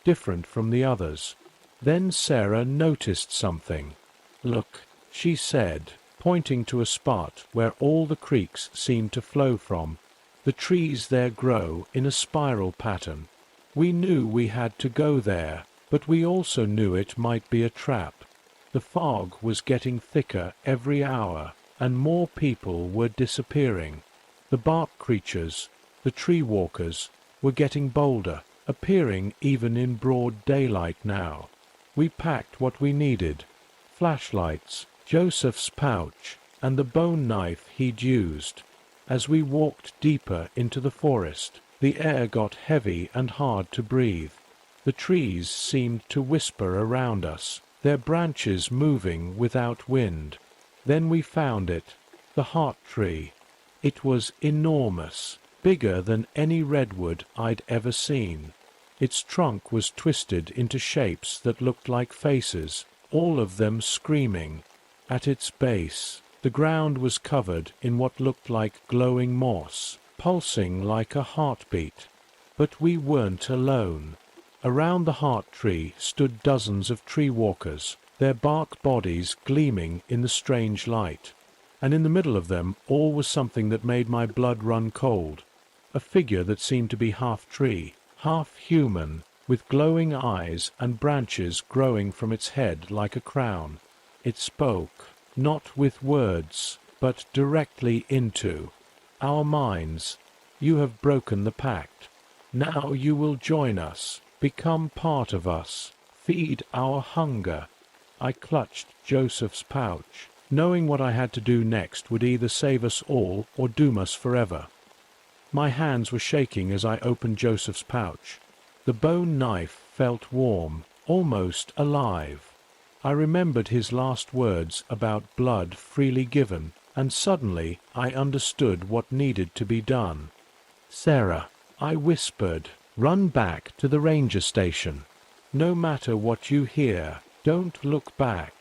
different from the others. Then Sarah noticed something. "Look," she said, pointing to a spot where all the creeks seemed to flow from. "The trees there grow in a spiral pattern. We knew we had to go there, but we also knew it might be a trap." The fog was getting thicker every hour, and more people were disappearing. The bark creatures, the tree walkers, were getting bolder, appearing even in broad daylight now. We packed what we needed: flashlights, Joseph's pouch, and the bone knife he'd used. As we walked deeper into the forest, the air got heavy and hard to breathe. The trees seemed to whisper around us, their branches moving without wind. Then we found it, the heart tree. It was enormous, bigger than any redwood I'd ever seen. Its trunk was twisted into shapes that looked like faces, all of them screaming. At its base, the ground was covered in what looked like glowing moss, pulsing like a heartbeat. But we weren't alone. Around the heart tree stood dozens of tree walkers, their bark bodies gleaming in the strange light. And in the middle of them all was something that made my blood run cold. A figure that seemed to be half tree, half human, with glowing eyes and branches growing from its head like a crown. It spoke, not with words, but directly into our minds. "You have broken the pact. Now you will join us, Become part of us. Feed our hunger. I clutched Joseph's pouch, knowing what I had to do next would either save us all or doom us forever. My hands were shaking as I opened Joseph's pouch. The bone knife felt warm, almost alive. I remembered his last words about blood freely given, and suddenly I understood what needed to be done. "Sarah," I whispered, "run back to the ranger station. No matter what you hear, don't look back."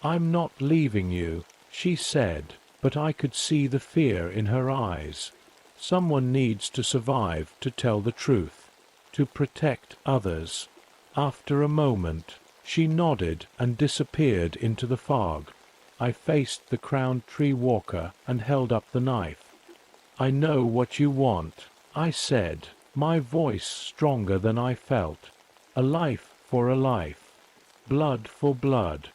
"I'm not leaving you," she said, but I could see the fear in her eyes. Someone needs to survive to tell the truth, to protect others. After a moment, she nodded and disappeared into the fog. I faced the crowned tree walker and held up the knife. "I know what you want," I said, my voice stronger than I felt. "A life for a life. Blood for blood."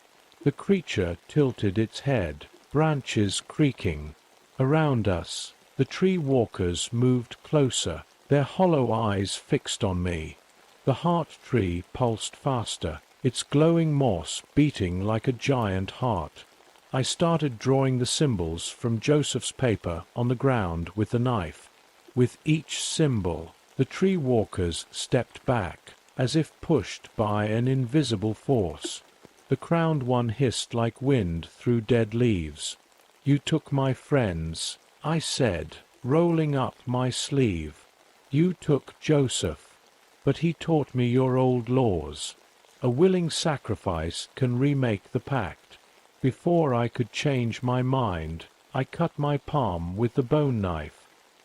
The creature tilted its head, branches creaking. Around us, the tree walkers moved closer, their hollow eyes fixed on me. The heart tree pulsed faster, its glowing moss beating like a giant heart. I started drawing the symbols from Joseph's paper on the ground with the knife. With each symbol, the tree walkers stepped back, as if pushed by an invisible force. The crowned one hissed like wind through dead leaves. "You took my friends," I said, rolling up my sleeve. "You took Joseph. But he taught me your old laws. A willing sacrifice can remake the pact." Before I could change my mind, I cut my palm with the bone knife.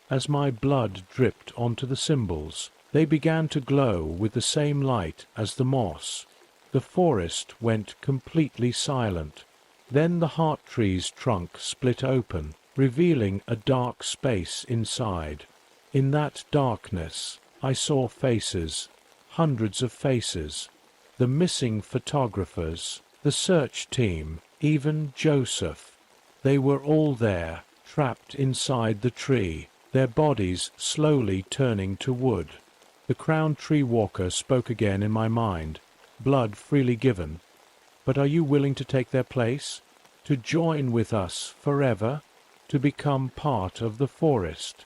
As my blood dripped onto the symbols, they began to glow with the same light as the moss. The forest went completely silent. Then the heart tree's trunk split open, revealing a dark space inside. In that darkness, I saw faces, hundreds of faces. The missing photographers, the search team, even Joseph. They were all there, trapped inside the tree, their bodies slowly turning to wood. The crowned tree walker spoke again in my mind. "Blood freely given. But are you willing to take their place? To join with us forever? To become part of the forest?"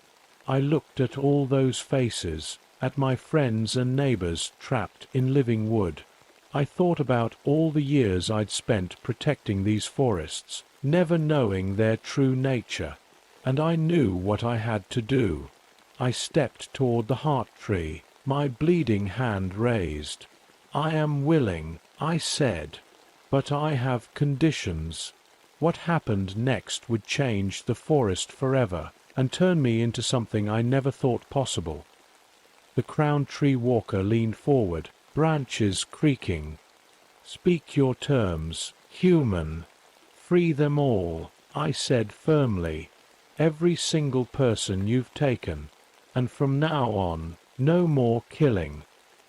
I looked at all those faces, at my friends and neighbors trapped in living wood. I thought about all the years I'd spent protecting these forests, never knowing their true nature, and I knew what I had to do. I stepped toward the heart tree, my bleeding hand raised. "I am willing," I said, "but I have conditions." What happened next would change the forest forever and turn me into something I never thought possible. The crowned tree walker leaned forward, branches creaking. "Speak your terms, human. Free them all," I said firmly. "Every single person you've taken. And from now on, no more killing.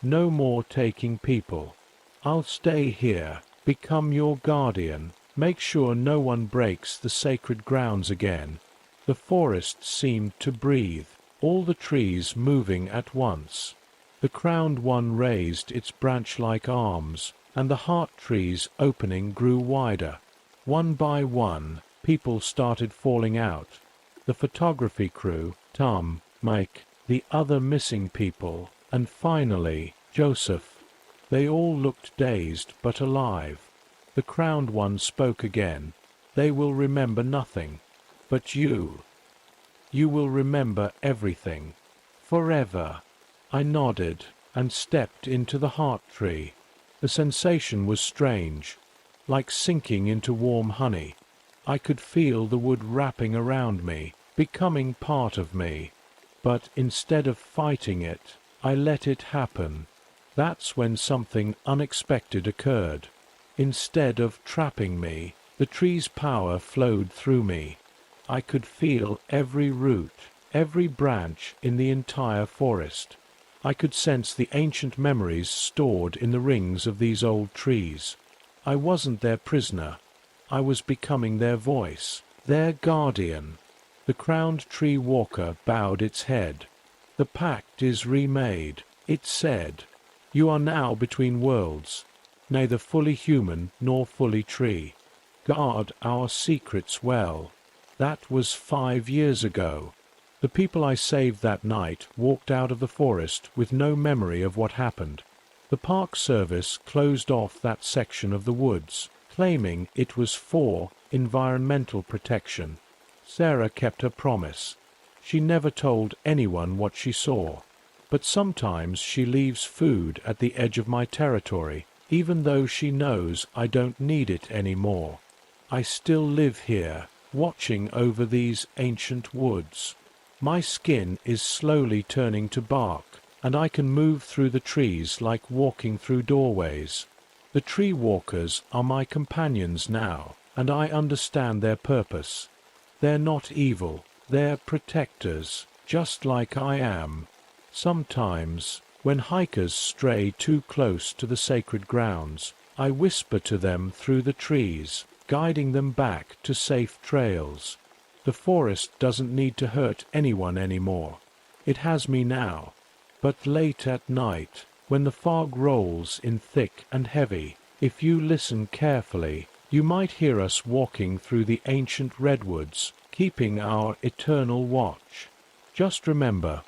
No more taking people. I'll stay here, become your guardian, make sure no one breaks the sacred grounds again." The forest seemed to breathe, all the trees moving at once. The crowned one raised its branch-like arms, and the heart tree's opening grew wider. One by one, people started falling out. The photography crew, Tom, Mike, the other missing people, and finally, Joseph. They all looked dazed but alive. The crowned one spoke again. "They will remember nothing. But you will remember everything. Forever." I nodded and stepped into the heart tree. The sensation was strange, like sinking into warm honey. I could feel the wood wrapping around me, becoming part of me. But instead of fighting it, I let it happen. That's when something unexpected occurred. Instead of trapping me, the tree's power flowed through me. I could feel every root, every branch in the entire forest. I could sense the ancient memories stored in the rings of these old trees. I wasn't their prisoner. I was becoming their voice, their guardian. The crowned tree walker bowed its head. "The pact is remade," it said. You are now between worlds, neither fully human nor fully tree. Guard our secrets well. That was 5 years ago. The people I saved that night walked out of the forest with no memory of what happened. The Park Service closed off that section of the woods, claiming it was for environmental protection. Sarah kept her promise. She never told anyone what she saw. But sometimes she leaves food at the edge of my territory, even though she knows I don't need it anymore. I still live here, watching over these ancient woods. My skin is slowly turning to bark, and I can move through the trees like walking through doorways. The tree walkers are my companions now, and I understand their purpose. They're not evil, they're protectors, just like I am. Sometimes, when hikers stray too close to the sacred grounds, I whisper to them through the trees, guiding them back to safe trails. The forest doesn't need to hurt anyone anymore. It has me now. But late at night, when the fog rolls in thick and heavy, if you listen carefully, you might hear us walking through the ancient redwoods, keeping our eternal watch. Just remember,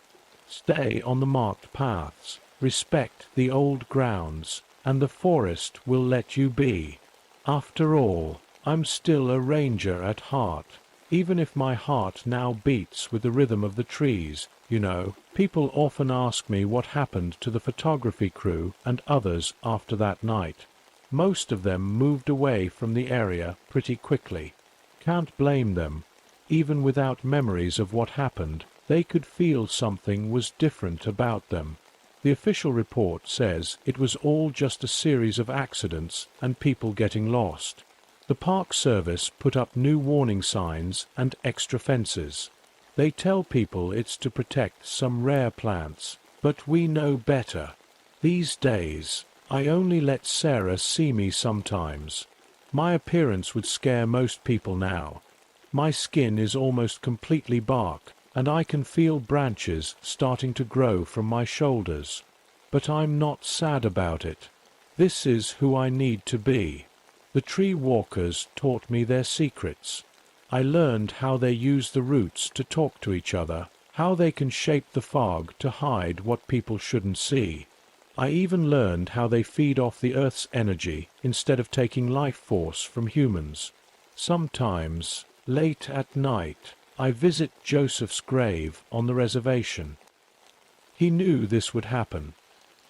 stay on the marked paths, respect the old grounds, and the forest will let you be. After all, I'm still a ranger at heart, even if my heart now beats with the rhythm of the trees. You know, people often ask me what happened to the photography crew and others after that night. Most of them moved away from the area pretty quickly. Can't blame them. Even without memories of what happened, they could feel something was different about them. The official report says it was all just a series of accidents and people getting lost. The Park Service put up new warning signs and extra fences. They tell people it's to protect some rare plants, but we know better. These days, I only let Sarah see me sometimes. My appearance would scare most people now. My skin is almost completely bark, and I can feel branches starting to grow from my shoulders. But I'm not sad about it. This is who I need to be. The tree walkers taught me their secrets. I learned how they use the roots to talk to each other, how they can shape the fog to hide what people shouldn't see. I even learned how they feed off the earth's energy instead of taking life force from humans. Sometimes, late at night, I visit Joseph's grave on the reservation. He knew this would happen.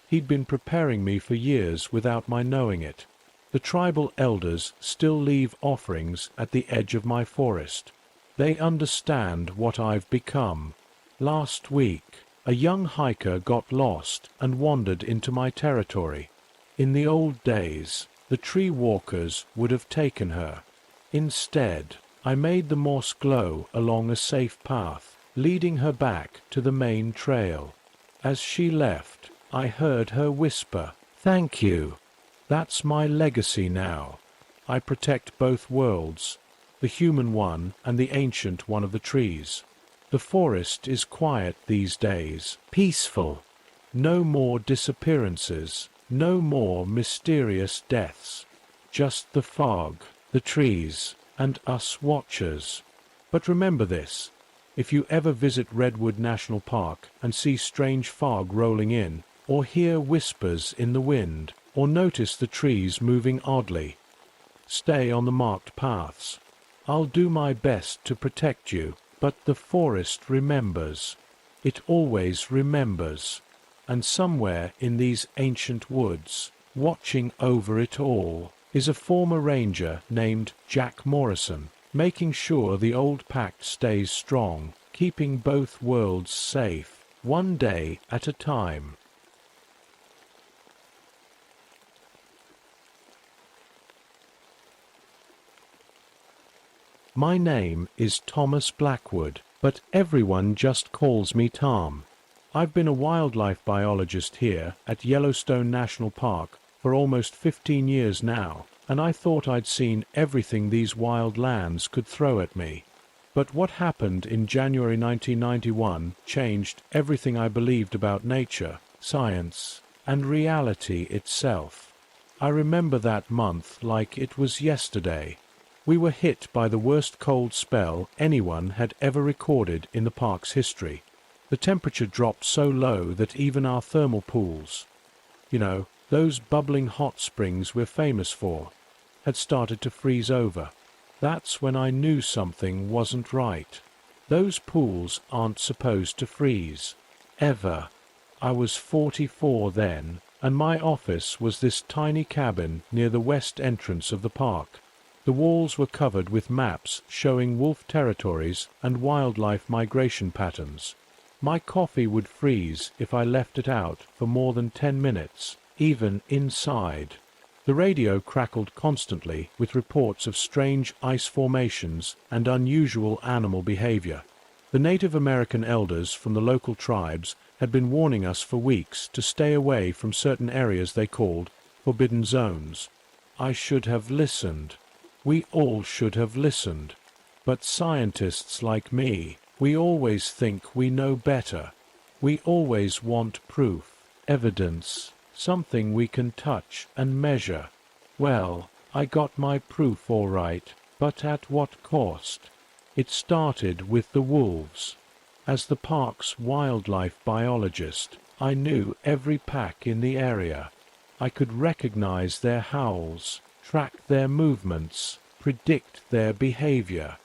He'd been preparing me for years without my knowing it. The tribal elders still leave offerings at the edge of my forest. They understand what I've become. Last week, a young hiker got lost and wandered into my territory. In the old days, the tree walkers would have taken her. Instead, I made the moss glow along a safe path, leading her back to the main trail. As she left, I heard her whisper, "Thank you." That's my legacy now. I protect both worlds, the human one and the ancient one of the trees. The forest is quiet these days, peaceful. No more disappearances, no more mysterious deaths. Just the fog, the trees, and us watchers. But remember this, if you ever visit Redwood National Park and see strange fog rolling in, or hear whispers in the wind, or notice the trees moving oddly, stay on the marked paths. I'll do my best to protect you, but the forest remembers. It always remembers. And somewhere in these ancient woods, watching over it all, is a former ranger named Jack Morrison, making sure the old pact stays strong, keeping both worlds safe, one day at a time. My name is Thomas Blackwood, but everyone just calls me Tom. I've been a wildlife biologist here at Yellowstone National Park for almost 15 years now, and I thought I'd seen everything these wild lands could throw at me. But what happened in January 1991 changed everything I believed about nature, science, and reality itself. I remember that month like it was yesterday. We were hit by the worst cold spell anyone had ever recorded in the park's history. The temperature dropped so low that even our thermal pools, those bubbling hot springs we're famous for, had started to freeze over. That's when I knew something wasn't right. Those pools aren't supposed to freeze. Ever. I was 44 then, and my office was this tiny cabin near the west entrance of the park. The walls were covered with maps showing wolf territories and wildlife migration patterns. My coffee would freeze if I left it out for more than 10 minutes, even inside. The radio crackled constantly with reports of strange ice formations and unusual animal behavior. The Native American elders from the local tribes had been warning us for weeks to stay away from certain areas they called forbidden zones. I should have listened. We all should have listened. But scientists like me, we always think we know better. We always want proof, evidence, something we can touch and measure. Well, I got my proof all right, but at what cost? It started with the wolves. As the park's wildlife biologist, I knew every pack in the area. I could recognize their howls, track their movements, predict their behavior.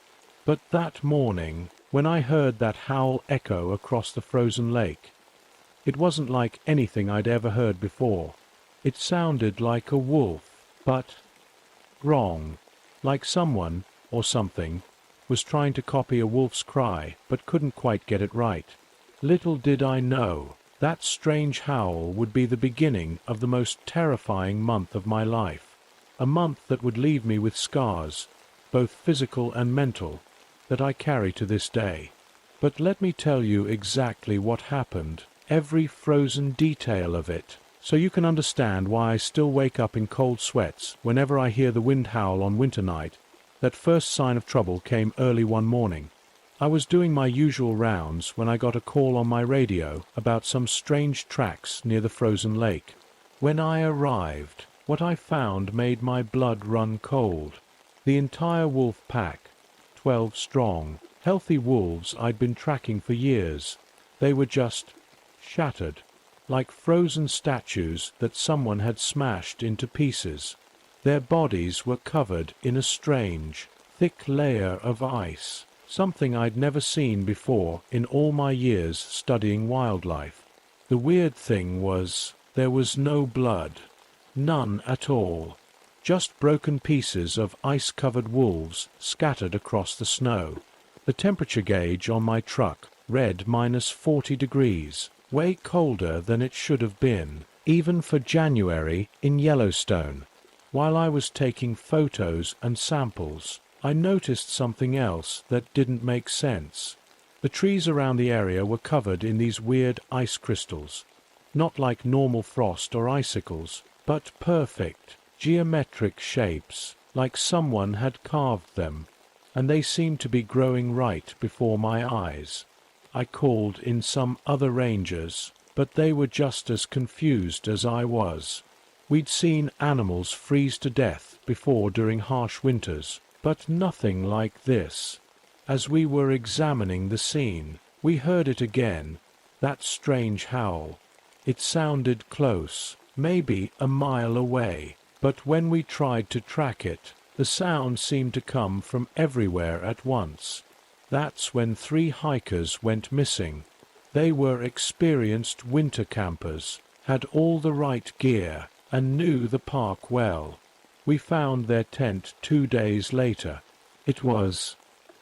But that morning, when I heard that howl echo across the frozen lake, it wasn't like anything I'd ever heard before. It sounded like a wolf, but wrong, like someone, or something, was trying to copy a wolf's cry but couldn't quite get it right. Little did I know, that strange howl would be the beginning of the most terrifying month of my life, a month that would leave me with scars, both physical and mental, that I carry to this day. But let me tell you exactly what happened, every frozen detail of it, so you can understand why I still wake up in cold sweats whenever I hear the wind howl on winter night. That first sign of trouble came early one morning. I was doing my usual rounds when I got a call on my radio about some strange tracks near the frozen lake. When I arrived, what I found made my blood run cold. The entire wolf pack, 12 strong, healthy wolves I'd been tracking for years, they were just shattered, like frozen statues that someone had smashed into pieces. Their bodies were covered in a strange, thick layer of ice, something I'd never seen before in all my years studying wildlife. The weird thing was, there was no blood. None at all. Just broken pieces of ice-covered wolves scattered across the snow. The temperature gauge on my truck read -40 degrees, way colder than it should have been, even for January in Yellowstone. While I was taking photos and samples, I noticed something else that didn't make sense. The trees around the area were covered in these weird ice crystals, not like normal frost or icicles, but perfect, geometric shapes, like someone had carved them, and they seemed to be growing right before my eyes. I called in some other rangers, but they were just as confused as I was. We'd seen animals freeze to death before during harsh winters, but nothing like this. As we were examining the scene, we heard it again, that strange howl. It sounded close, maybe a mile away, but when we tried to track it, the sound seemed to come from everywhere at once. That's when 3 hikers went missing. They were experienced winter campers, had all the right gear, and knew the park well. We found their tent 2 days later.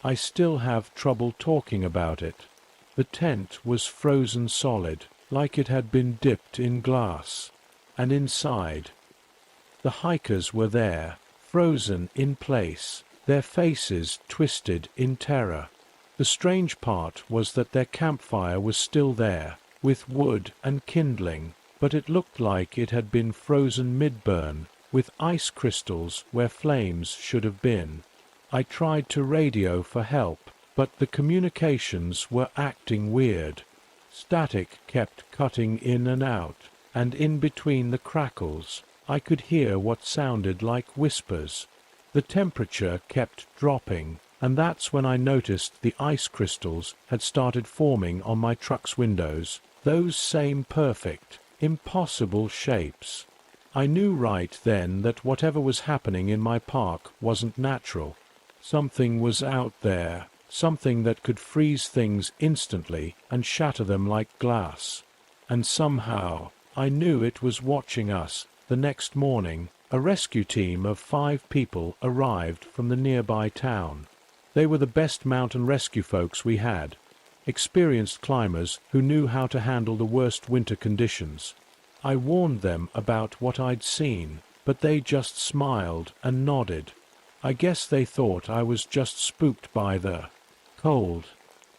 I still have trouble talking about it. The tent was frozen solid, like it had been dipped in glass. And inside, the hikers were there, frozen in place, their faces twisted in terror. The strange part was that their campfire was still there, with wood and kindling, but it looked like it had been frozen mid-burn, with ice crystals where flames should have been. I tried to radio for help, but the communications were acting weird. Static kept cutting in and out. and in between the crackles, I could hear what sounded like whispers. The temperature kept dropping, and that's when I noticed the ice crystals had started forming on my truck's windows, those same perfect, impossible shapes. I knew right then that whatever was happening in my park wasn't natural. Something was out there, something that could freeze things instantly and shatter them like glass. And somehow, I knew it was watching us. The next morning, a rescue team of 5 people arrived from the nearby town. They were the best mountain rescue folks we had, experienced climbers who knew how to handle the worst winter conditions. I warned them about what I'd seen, but they just smiled and nodded. I guess they thought I was just spooked by the cold.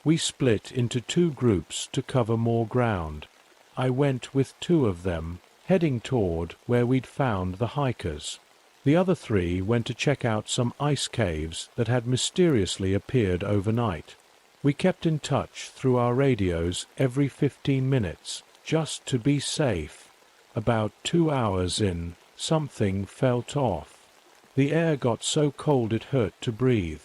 We split into 2 groups to cover more ground. I went with 2 of them, heading toward where we'd found the hikers. The other 3 went to check out some ice caves that had mysteriously appeared overnight. We kept in touch through our radios every 15 minutes, just to be safe. About 2 hours in, something felt off. The air got so cold it hurt to breathe.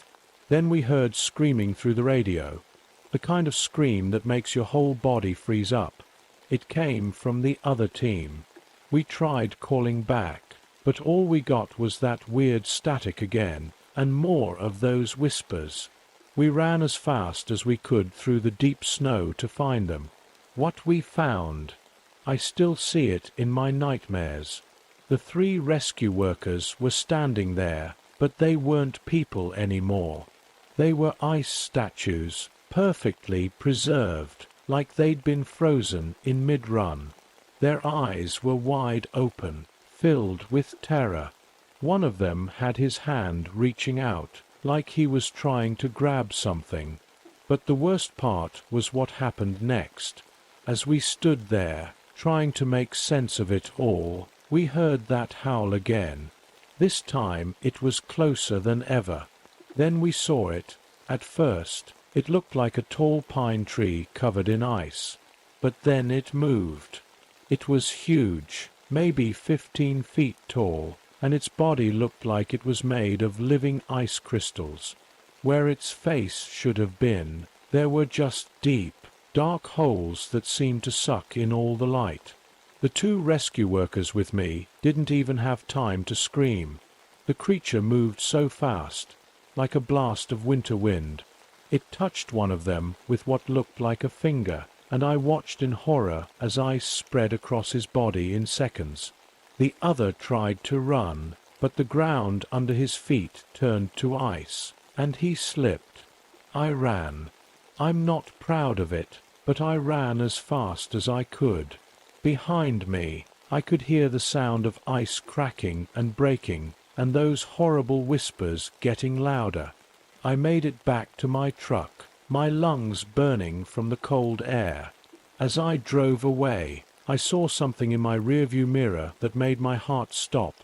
Then we heard screaming through the radio, the kind of scream that makes your whole body freeze up. It came from the other team. We tried calling back, but all we got was that weird static again, and more of those whispers. We ran as fast as we could through the deep snow to find them. What we found, I still see it in my nightmares. The 3 rescue workers were standing there, but they weren't people anymore. They were ice statues, perfectly preserved, like they'd been frozen in mid-run. Their eyes were wide open, filled with terror. One of them had his hand reaching out, like he was trying to grab something. But the worst part was what happened next. As we stood there, trying to make sense of it all, we heard that howl again. This time it was closer than ever. Then we saw it. At first, it looked like a tall pine tree covered in ice. But then it moved. It was huge, maybe 15 feet tall, and its body looked like it was made of living ice crystals. Where its face should have been, there were just deep, dark holes that seemed to suck in all the light. The 2 rescue workers with me didn't even have time to scream. The creature moved so fast, like a blast of winter wind. It touched one of them with what looked like a finger, and I watched in horror as ice spread across his body in seconds. The other tried to run, but the ground under his feet turned to ice, and he slipped. I ran. I'm not proud of it, but I ran as fast as I could. Behind me, I could hear the sound of ice cracking and breaking, and those horrible whispers getting louder. I made it back to my truck, my lungs burning from the cold air. As I drove away, I saw something in my rearview mirror that made my heart stop.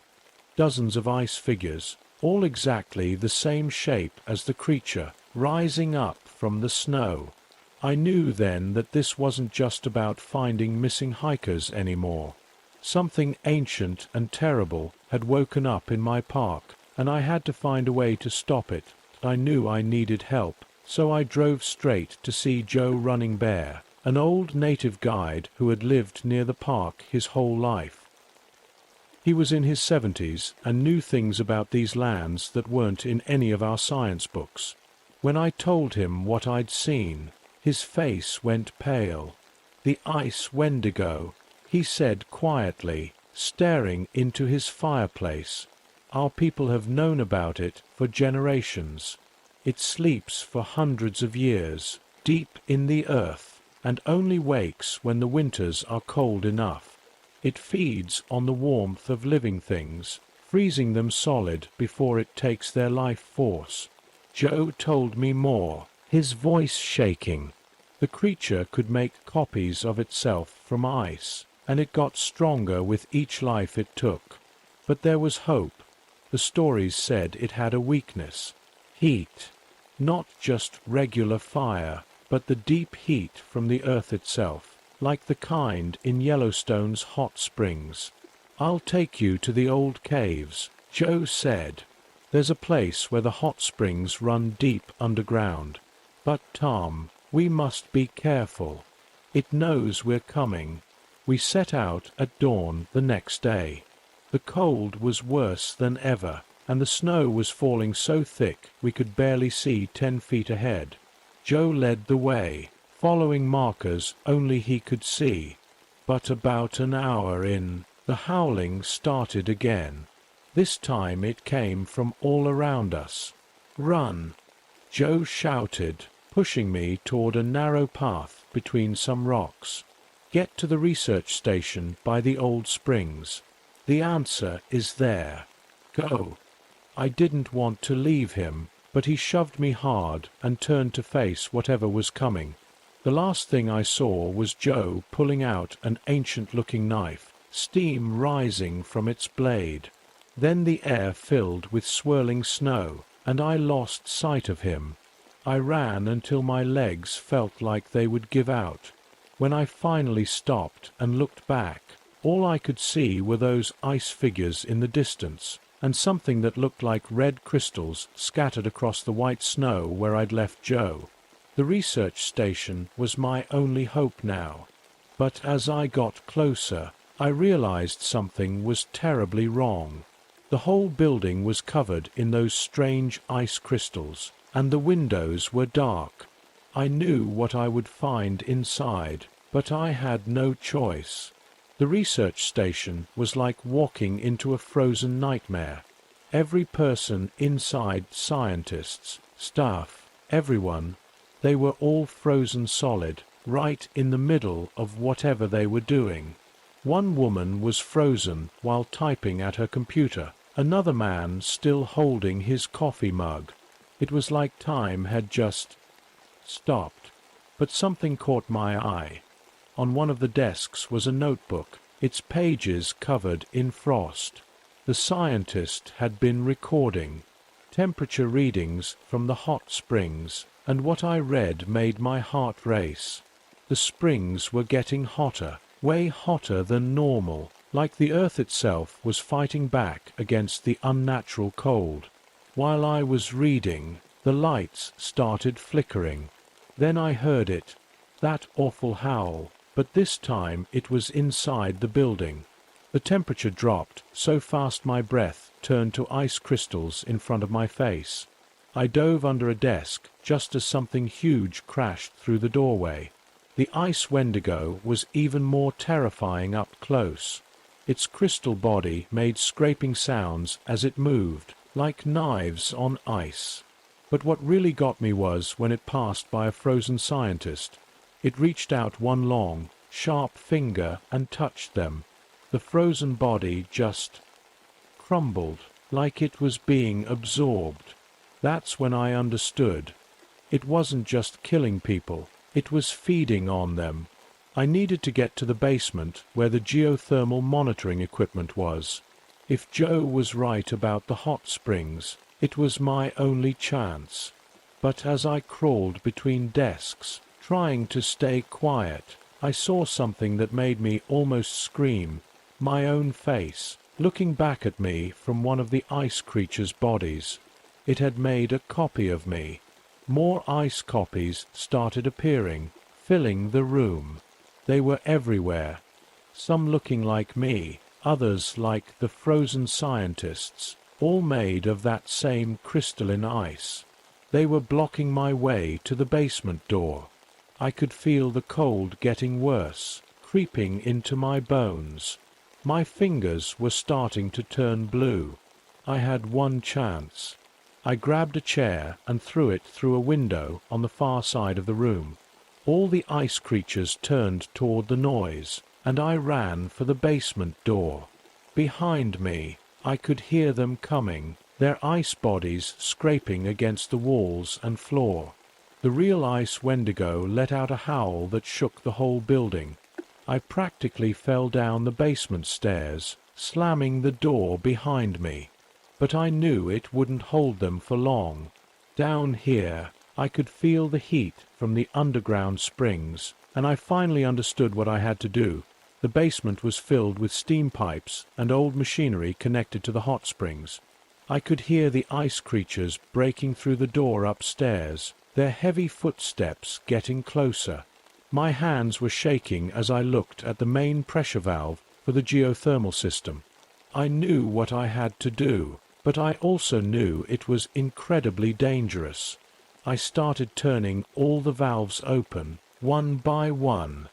Dozens of ice figures, all exactly the same shape as the creature, rising up from the snow. I knew then that this wasn't just about finding missing hikers anymore. Something ancient and terrible had woken up in my park, and I had to find a way to stop it. I knew I needed help, so I drove straight to see Joe Running Bear, an old native guide who had lived near the park his whole life. He was in his 70s and knew things about these lands that weren't in any of our science books. When I told him what I'd seen, his face went pale. "The ice wendigo," he said quietly, staring into his fireplace. "Our people have known about it for generations. It sleeps for hundreds of years, deep in the earth, and only wakes when the winters are cold enough. It feeds on the warmth of living things, freezing them solid before it takes their life force." Joe told me more, his voice shaking. The creature could make copies of itself from ice, and it got stronger with each life it took. But there was hope. The stories said it had a weakness: heat. Not just regular fire, but the deep heat from the earth itself, like the kind in Yellowstone's hot springs. "I'll take you to the old caves," Joe said. "There's a place where the hot springs run deep underground. But Tom, we must be careful. It knows we're coming." We set out at dawn the next day. The cold was worse than ever, and the snow was falling so thick we could barely see 10 feet ahead. Joe led the way, following markers only he could see. But about an hour in, the howling started again. This time it came from all around us. "Run!" Joe shouted, pushing me toward a narrow path between some rocks. "Get to the research station by the old springs. The answer is there. Go." I didn't want to leave him, but he shoved me hard and turned to face whatever was coming. The last thing I saw was Joe pulling out an ancient-looking knife, steam rising from its blade. Then the air filled with swirling snow, and I lost sight of him. I ran until my legs felt like they would give out. When I finally stopped and looked back, all I could see were those ice figures in the distance, and something that looked like red crystals scattered across the white snow where I'd left Joe. The research station was my only hope now. But as I got closer, I realized something was terribly wrong. The whole building was covered in those strange ice crystals, and the windows were dark. I knew what I would find inside, but I had no choice. The research station was like walking into a frozen nightmare. Every person inside, scientists, staff, everyone, they were all frozen solid, right in the middle of whatever they were doing. One woman was frozen while typing at her computer, another man still holding his coffee mug. It was like time had just stopped. But something caught my eye. On one of the desks was a notebook, its pages covered in frost. The scientist had been recording temperature readings from the hot springs, and what I read made my heart race. The springs were getting hotter, way hotter than normal, like the earth itself was fighting back against the unnatural cold. While I was reading, the lights started flickering. Then I heard it, that awful howl, but this time it was inside the building. The temperature dropped so fast my breath turned to ice crystals in front of my face. I dove under a desk just as something huge crashed through the doorway. The ice wendigo was even more terrifying up close. Its crystal body made scraping sounds as it moved, like knives on ice. But what really got me was when it passed by a frozen scientist. It reached out one long, sharp finger and touched them. The frozen body just crumbled, like it was being absorbed. That's when I understood. It wasn't just killing people, it was feeding on them. I needed to get to the basement where the geothermal monitoring equipment was. If Joe was right about the hot springs, it was my only chance. But as I crawled between desks, trying to stay quiet, I saw something that made me almost scream. My own face, looking back at me from one of the ice creature's bodies. It had made a copy of me. More ice copies started appearing, filling the room. They were everywhere, some looking like me, others like the frozen scientists, all made of that same crystalline ice. They were blocking my way to the basement door. I could feel the cold getting worse, creeping into my bones. My fingers were starting to turn blue. I had one chance. I grabbed a chair and threw it through a window on the far side of the room. All the ice creatures turned toward the noise, and I ran for the basement door. Behind me, I could hear them coming, their ice bodies scraping against the walls and floor. The real ice wendigo let out a howl that shook the whole building. I practically fell down the basement stairs, slamming the door behind me. But I knew it wouldn't hold them for long. Down here, I could feel the heat from the underground springs, and I finally understood what I had to do. The basement was filled with steam pipes and old machinery connected to the hot springs. I could hear the ice creatures breaking through the door upstairs, their heavy footsteps getting closer. My hands were shaking as I looked at the main pressure valve for the geothermal system. I knew what I had to do, but I also knew it was incredibly dangerous. I started turning all the valves open, one by one.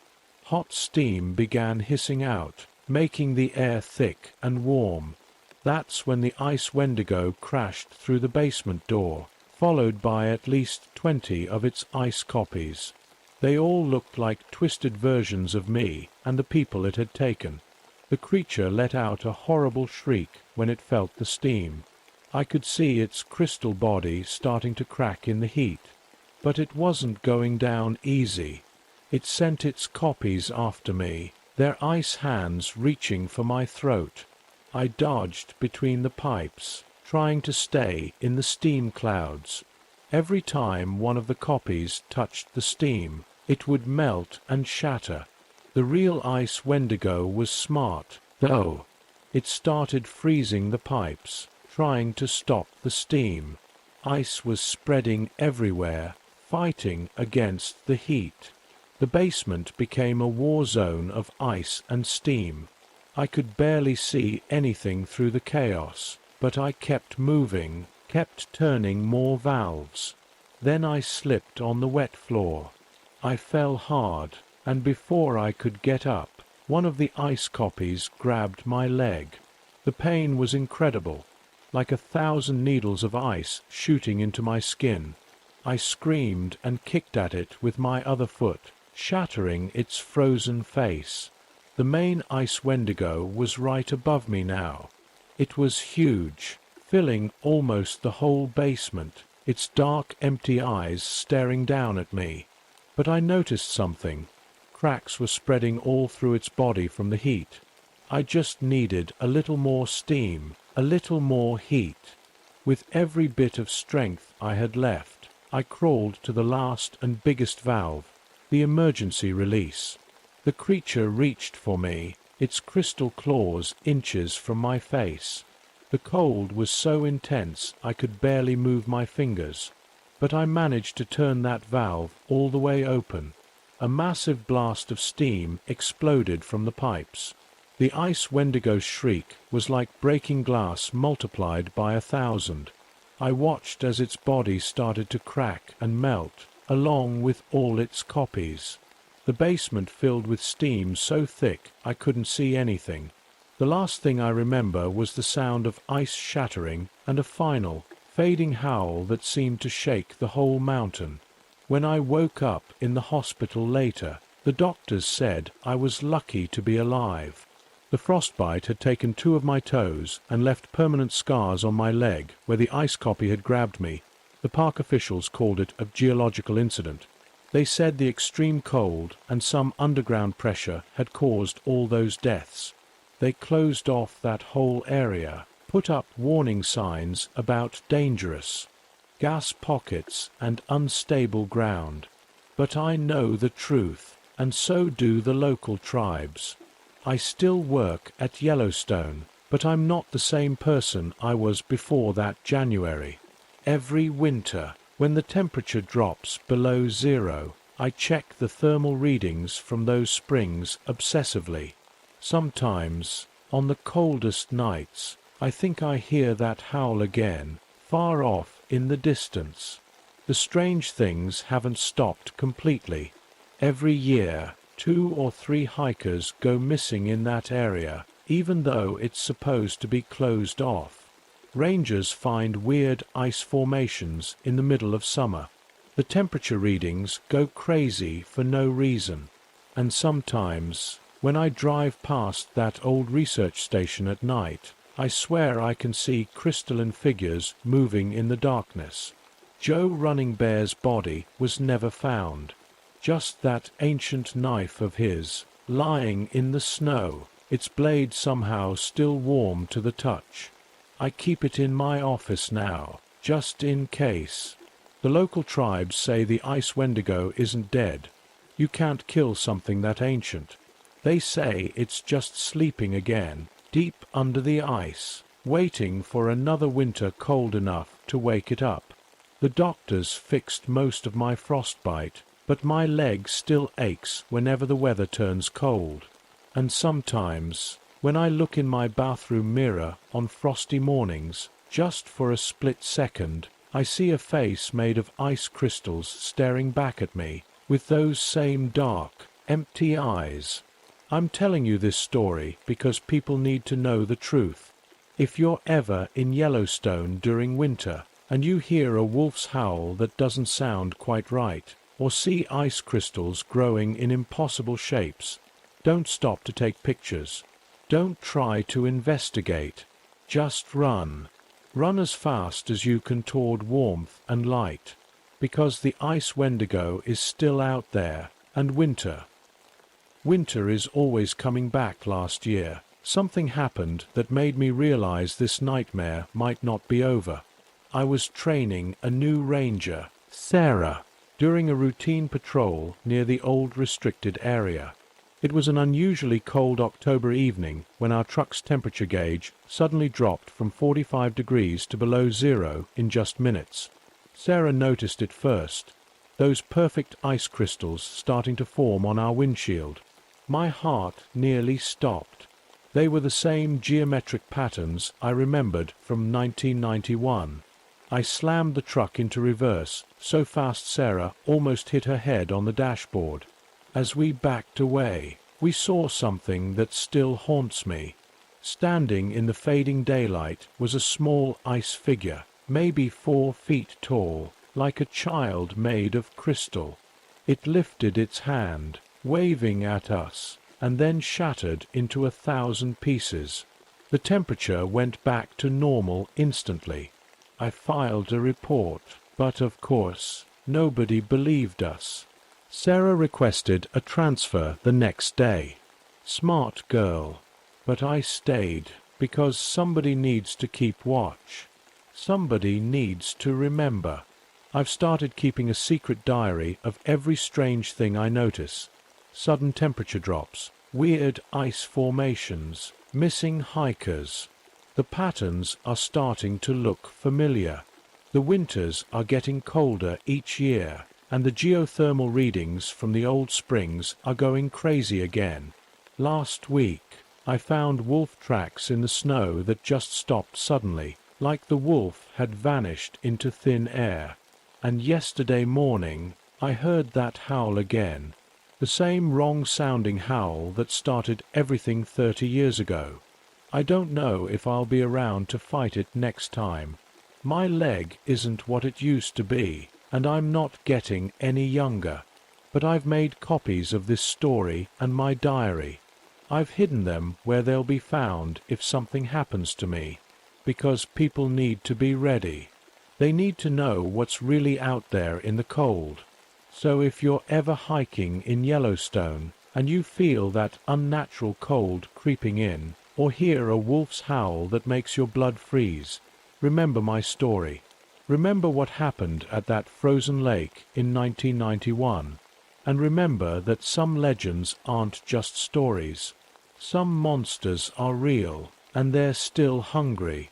Hot steam began hissing out, making the air thick and warm. That's when the ice Wendigo crashed through the basement door, followed by at least 20 of its ice copies. They all looked like twisted versions of me and the people it had taken. The creature let out a horrible shriek when it felt the steam. I could see its crystal body starting to crack in the heat. But it wasn't going down easy. It sent its copies after me, their ice hands reaching for my throat. I dodged between the pipes, trying to stay in the steam clouds. Every time one of the copies touched the steam, it would melt and shatter. The real ice Wendigo was smart, though. It started freezing the pipes, trying to stop the steam. Ice was spreading everywhere, fighting against the heat. The basement became a war zone of ice and steam. I could barely see anything through the chaos, but I kept moving, kept turning more valves. Then I slipped on the wet floor. I fell hard, and before I could get up, one of the ice copies grabbed my leg. The pain was incredible, like 1,000 needles of ice shooting into my skin. I screamed and kicked at it with my other foot, shattering its frozen face. The main ice Wendigo was right above me now. It was huge, filling almost the whole basement, its dark, empty eyes staring down at me. But I noticed something. Cracks were spreading all through its body from the heat. I just needed a little more steam, a little more heat. With every bit of strength I had left, I crawled to the last and biggest valve, the emergency release. The creature reached for me, its crystal claws inches from my face. The cold was so intense I could barely move my fingers, but I managed to turn that valve all the way open. A massive blast of steam exploded from the pipes. The ice Wendigo's shriek was like breaking glass multiplied by 1,000. I watched as its body started to crack and melt, along with all its copies. The basement filled with steam so thick I couldn't see anything. The last thing I remember was the sound of ice shattering and a final, fading howl that seemed to shake the whole mountain. When I woke up in the hospital later, the doctors said I was lucky to be alive. The frostbite had taken 2 of my toes and left permanent scars on my leg where the ice copy had grabbed me. The park officials called it a geological incident. They said the extreme cold and some underground pressure had caused all those deaths. They closed off that whole area, put up warning signs about dangerous, gas pockets and unstable ground. But I know the truth, and so do the local tribes. I still work at Yellowstone, but I'm not the same person I was before that January. Every winter, when the temperature drops below 0, I check the thermal readings from those springs obsessively. Sometimes, on the coldest nights, I think I hear that howl again, far off in the distance. The strange things haven't stopped completely. Every year, 2 or 3 hikers go missing in that area, even though it's supposed to be closed off. Rangers find weird ice formations in the middle of summer. The temperature readings go crazy for no reason. And sometimes, when I drive past that old research station at night, I swear I can see crystalline figures moving in the darkness. Joe Running Bear's body was never found. Just that ancient knife of his, lying in the snow, its blade somehow still warm to the touch. I keep it in my office now, just in case. The local tribes say the ice Wendigo isn't dead. You can't kill something that ancient. They say it's just sleeping again, deep under the ice, waiting for another winter cold enough to wake it up. The doctors fixed most of my frostbite, but my leg still aches whenever the weather turns cold. And sometimes, when I look in my bathroom mirror on frosty mornings, just for a split second, I see a face made of ice crystals staring back at me, with those same dark, empty eyes. I'm telling you this story because people need to know the truth. If you're ever in Yellowstone during winter, and you hear a wolf's howl that doesn't sound quite right, or see ice crystals growing in impossible shapes, don't stop to take pictures. Don't try to investigate. Just run. Run as fast as you can toward warmth and light, because the ice wendigo is still out there, and winter. Winter is always coming back. Last year, something happened that made me realize this nightmare might not be over. I was training a new ranger, Sarah, during a routine patrol near the old restricted area. It was an unusually cold October evening when our truck's temperature gauge suddenly dropped from 45 degrees to below zero in just minutes. Sarah noticed it first, those perfect ice crystals starting to form on our windshield. My heart nearly stopped. They were the same geometric patterns I remembered from 1991. I slammed the truck into reverse so fast Sarah almost hit her head on the dashboard. As we backed away, we saw something that still haunts me. Standing in the fading daylight was a small ice figure, maybe 4 feet tall, like a child made of crystal. It lifted its hand, waving at us, and then shattered into 1,000 pieces. The temperature went back to normal instantly. I filed a report, but of course, nobody believed us. Sarah requested a transfer the next day. Smart girl. But I stayed, because somebody needs to keep watch. Somebody needs to remember. I've started keeping a secret diary of every strange thing I notice. Sudden temperature drops, weird ice formations, missing hikers. The patterns are starting to look familiar. The winters are getting colder each year, and the geothermal readings from the old springs are going crazy again. Last week, I found wolf tracks in the snow that just stopped suddenly, like the wolf had vanished into thin air. And yesterday morning, I heard that howl again, the same wrong-sounding howl that started everything 30 years ago. I don't know if I'll be around to fight it next time. My leg isn't what it used to be, and I'm not getting any younger. But I've made copies of this story and my diary. I've hidden them where they'll be found if something happens to me, because people need to be ready. They need to know what's really out there in the cold. So if you're ever hiking in Yellowstone and you feel that unnatural cold creeping in, or hear a wolf's howl that makes your blood freeze, remember my story. Remember what happened at that frozen lake in 1991. And remember that some legends aren't just stories. Some monsters are real, and they're still hungry.